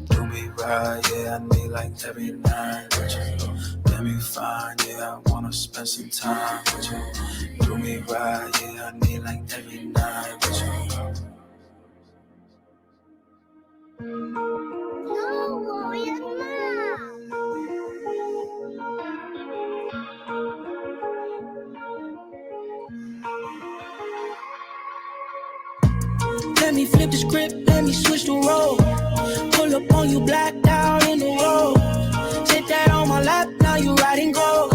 G: Do me right, yeah, I need like every night with you. Let me find, yeah, I wanna spend some time with you. Do me right, yeah, I need like every night with you.
E: No, your mom.
G: Let me flip the script, let me switch the role. Pull up on you, blacked out in the road. Sit that on my lap, now you riding gold.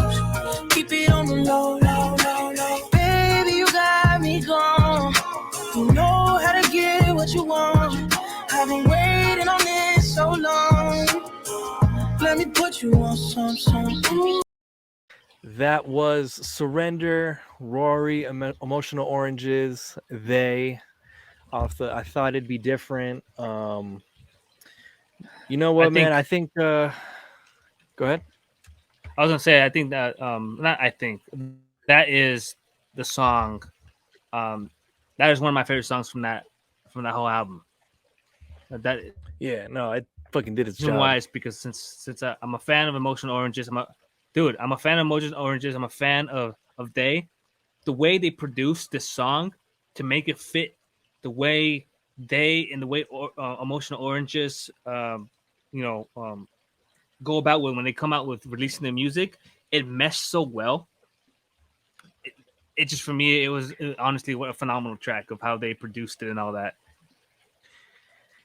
G: Keep it on the low, low, low, low. Baby, you got me gone. You know how to get what you want. I've been waiting on this so long. Let me put you on some.
A: That was Surender, Rory, Emotional Oranges, They. I thought it'd be different. You know what, man? I think. Go ahead.
B: I was gonna say I think that that is the song. That is one of my favorite songs from that whole album.
A: It fucking did its job.
B: Why? Is because since I'm a fan of Emotional Oranges, I'm a fan of Emotional Oranges. I'm a fan of They. The way they produced this song to make it fit the way they and the way Emotional Oranges, go about when they come out with releasing their music, it meshed so well. It just, for me, it was honestly what a phenomenal track of how they produced it and all that.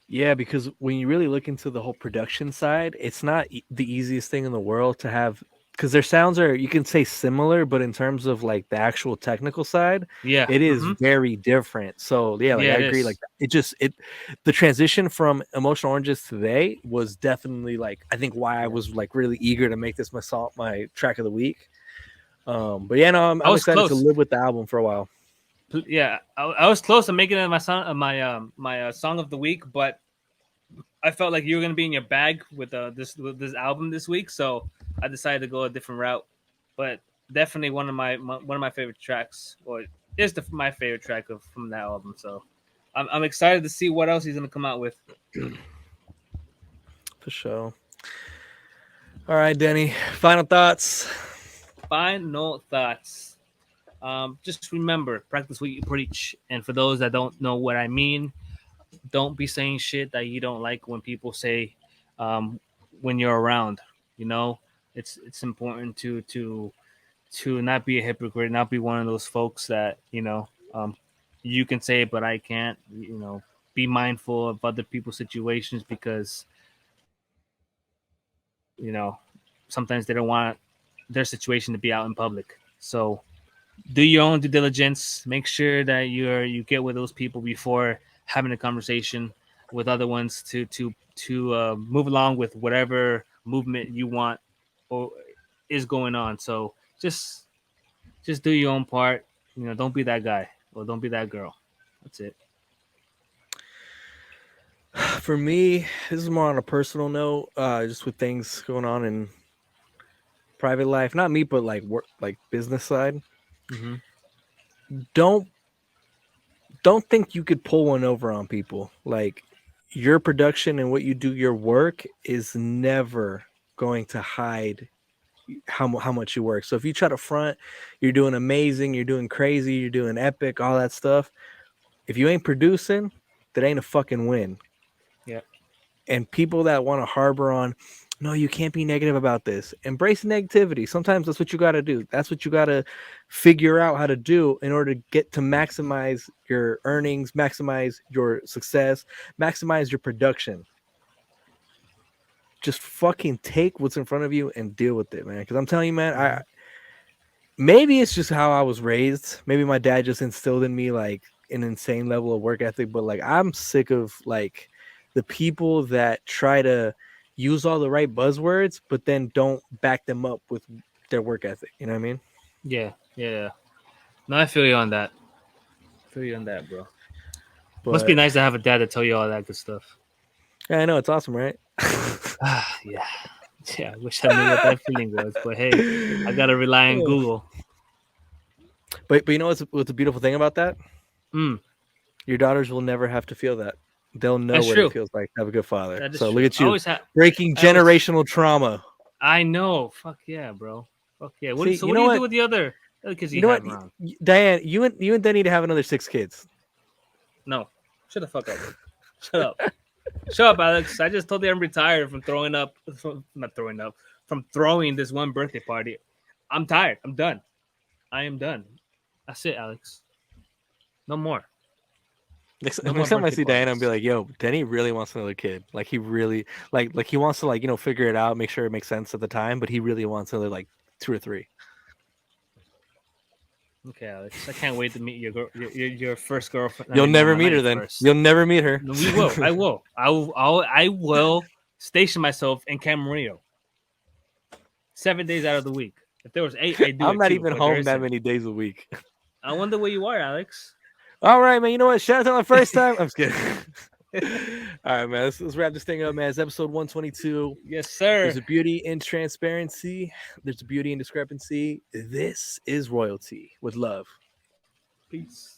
A: Yeah, because when you really look into the whole production side, it's not the easiest thing in the world to have, because their sounds are, you can say similar, but in terms of like the actual technical side, it is very different. So yeah, like I agree. Like the transition from Emotional Oranges today was definitely like, I think why I was like really eager to make this my track of the week. But yeah, no, I'm excited to live with the album for a while.
B: Yeah, I was close to making it my song, my song of the week, but I felt like you were gonna be in your bag with this album this week, so I decided to go a different route. But definitely one of my favorite tracks, or is my favorite track from that album. So I'm excited to see what else he's gonna come out with.
A: For sure. All right, Denny. Final thoughts.
B: Just remember, practice what you preach. And for those that don't know what I mean, don't be saying shit that you don't like when people say when you're around. It's important to not be a hypocrite, not be one of those folks that you can say it, but I can't. Be mindful of other people's situations, because sometimes they don't want their situation to be out in public. So do your own due diligence. Make sure that you get with those people before having a conversation with other ones to move along with whatever movement you want or is going on. So just do your own part. Don't be that guy or don't be that girl. That's it.
A: For me, this is more on a personal note, just with things going on in private life. Not me, but like work, like business side.
B: Mm-hmm.
A: Don't think you could pull one over on people. Like, your production and what you do, your work is never going to hide how much you work. So if you try to front, you're doing amazing, you're doing crazy, you're doing epic, all that stuff. If you ain't producing, that ain't a fucking win.
B: Yeah.
A: And people that want to harbor on, no, you can't be negative about this. Embrace negativity. Sometimes that's what you got to do. That's what you got to figure out how to do in order to get to maximize your earnings, maximize your success, maximize your production. Just fucking take what's in front of you and deal with it, man. Because I'm telling you, man, maybe it's just how I was raised. Maybe my dad just instilled in me like an insane level of work ethic. But like, I'm sick of like the people that try to use all the right buzzwords, but then don't back them up with their work ethic. You know what I mean?
B: Yeah. No, I feel you on that. Bro. But must be nice to have a dad to tell you all that good stuff.
A: Yeah, I know, it's awesome, right?
B: Yeah. I wish I knew what that feeling was, but hey, I gotta rely on Google.
A: But you know what's a beautiful thing about that? Your daughters will never have to feel that. They'll know what it feels like to have a good father. So look at you, breaking generational trauma.
B: I know. Fuck yeah, bro. Fuck yeah. What do you do with the other kids you have around?
A: Diane, you and Denny to have another 6 kids.
B: No. Shut the fuck up. Shut up. Shut up, Alex. I just told you I'm retired from throwing this one birthday party. I'm tired. I'm done. I am done. That's it, Alex. No more.
A: Next time I see Diana, I'll be like, "Yo, Denny really wants another kid. Like, he really like he wants to figure it out, make sure it makes sense at the time, but he really wants another like 2 or 3."
B: Okay, Alex. I can't wait to meet your first girlfriend.
A: You'll never meet her then. You'll never meet her.
B: No, we will. I will. I will station myself in Camarillo 7 days out of the week. If there was 8, I do.
A: I'm not even home that many days a week.
B: I wonder where you are, Alex.
A: All right, man. You know what? Shout out to my first time. I'm just kidding. All right, man. Let's wrap this thing up, man. It's episode 122.
B: Yes, sir.
A: There's a beauty in transparency. There's a beauty in discrepancy. This is royalty with love.
B: Peace.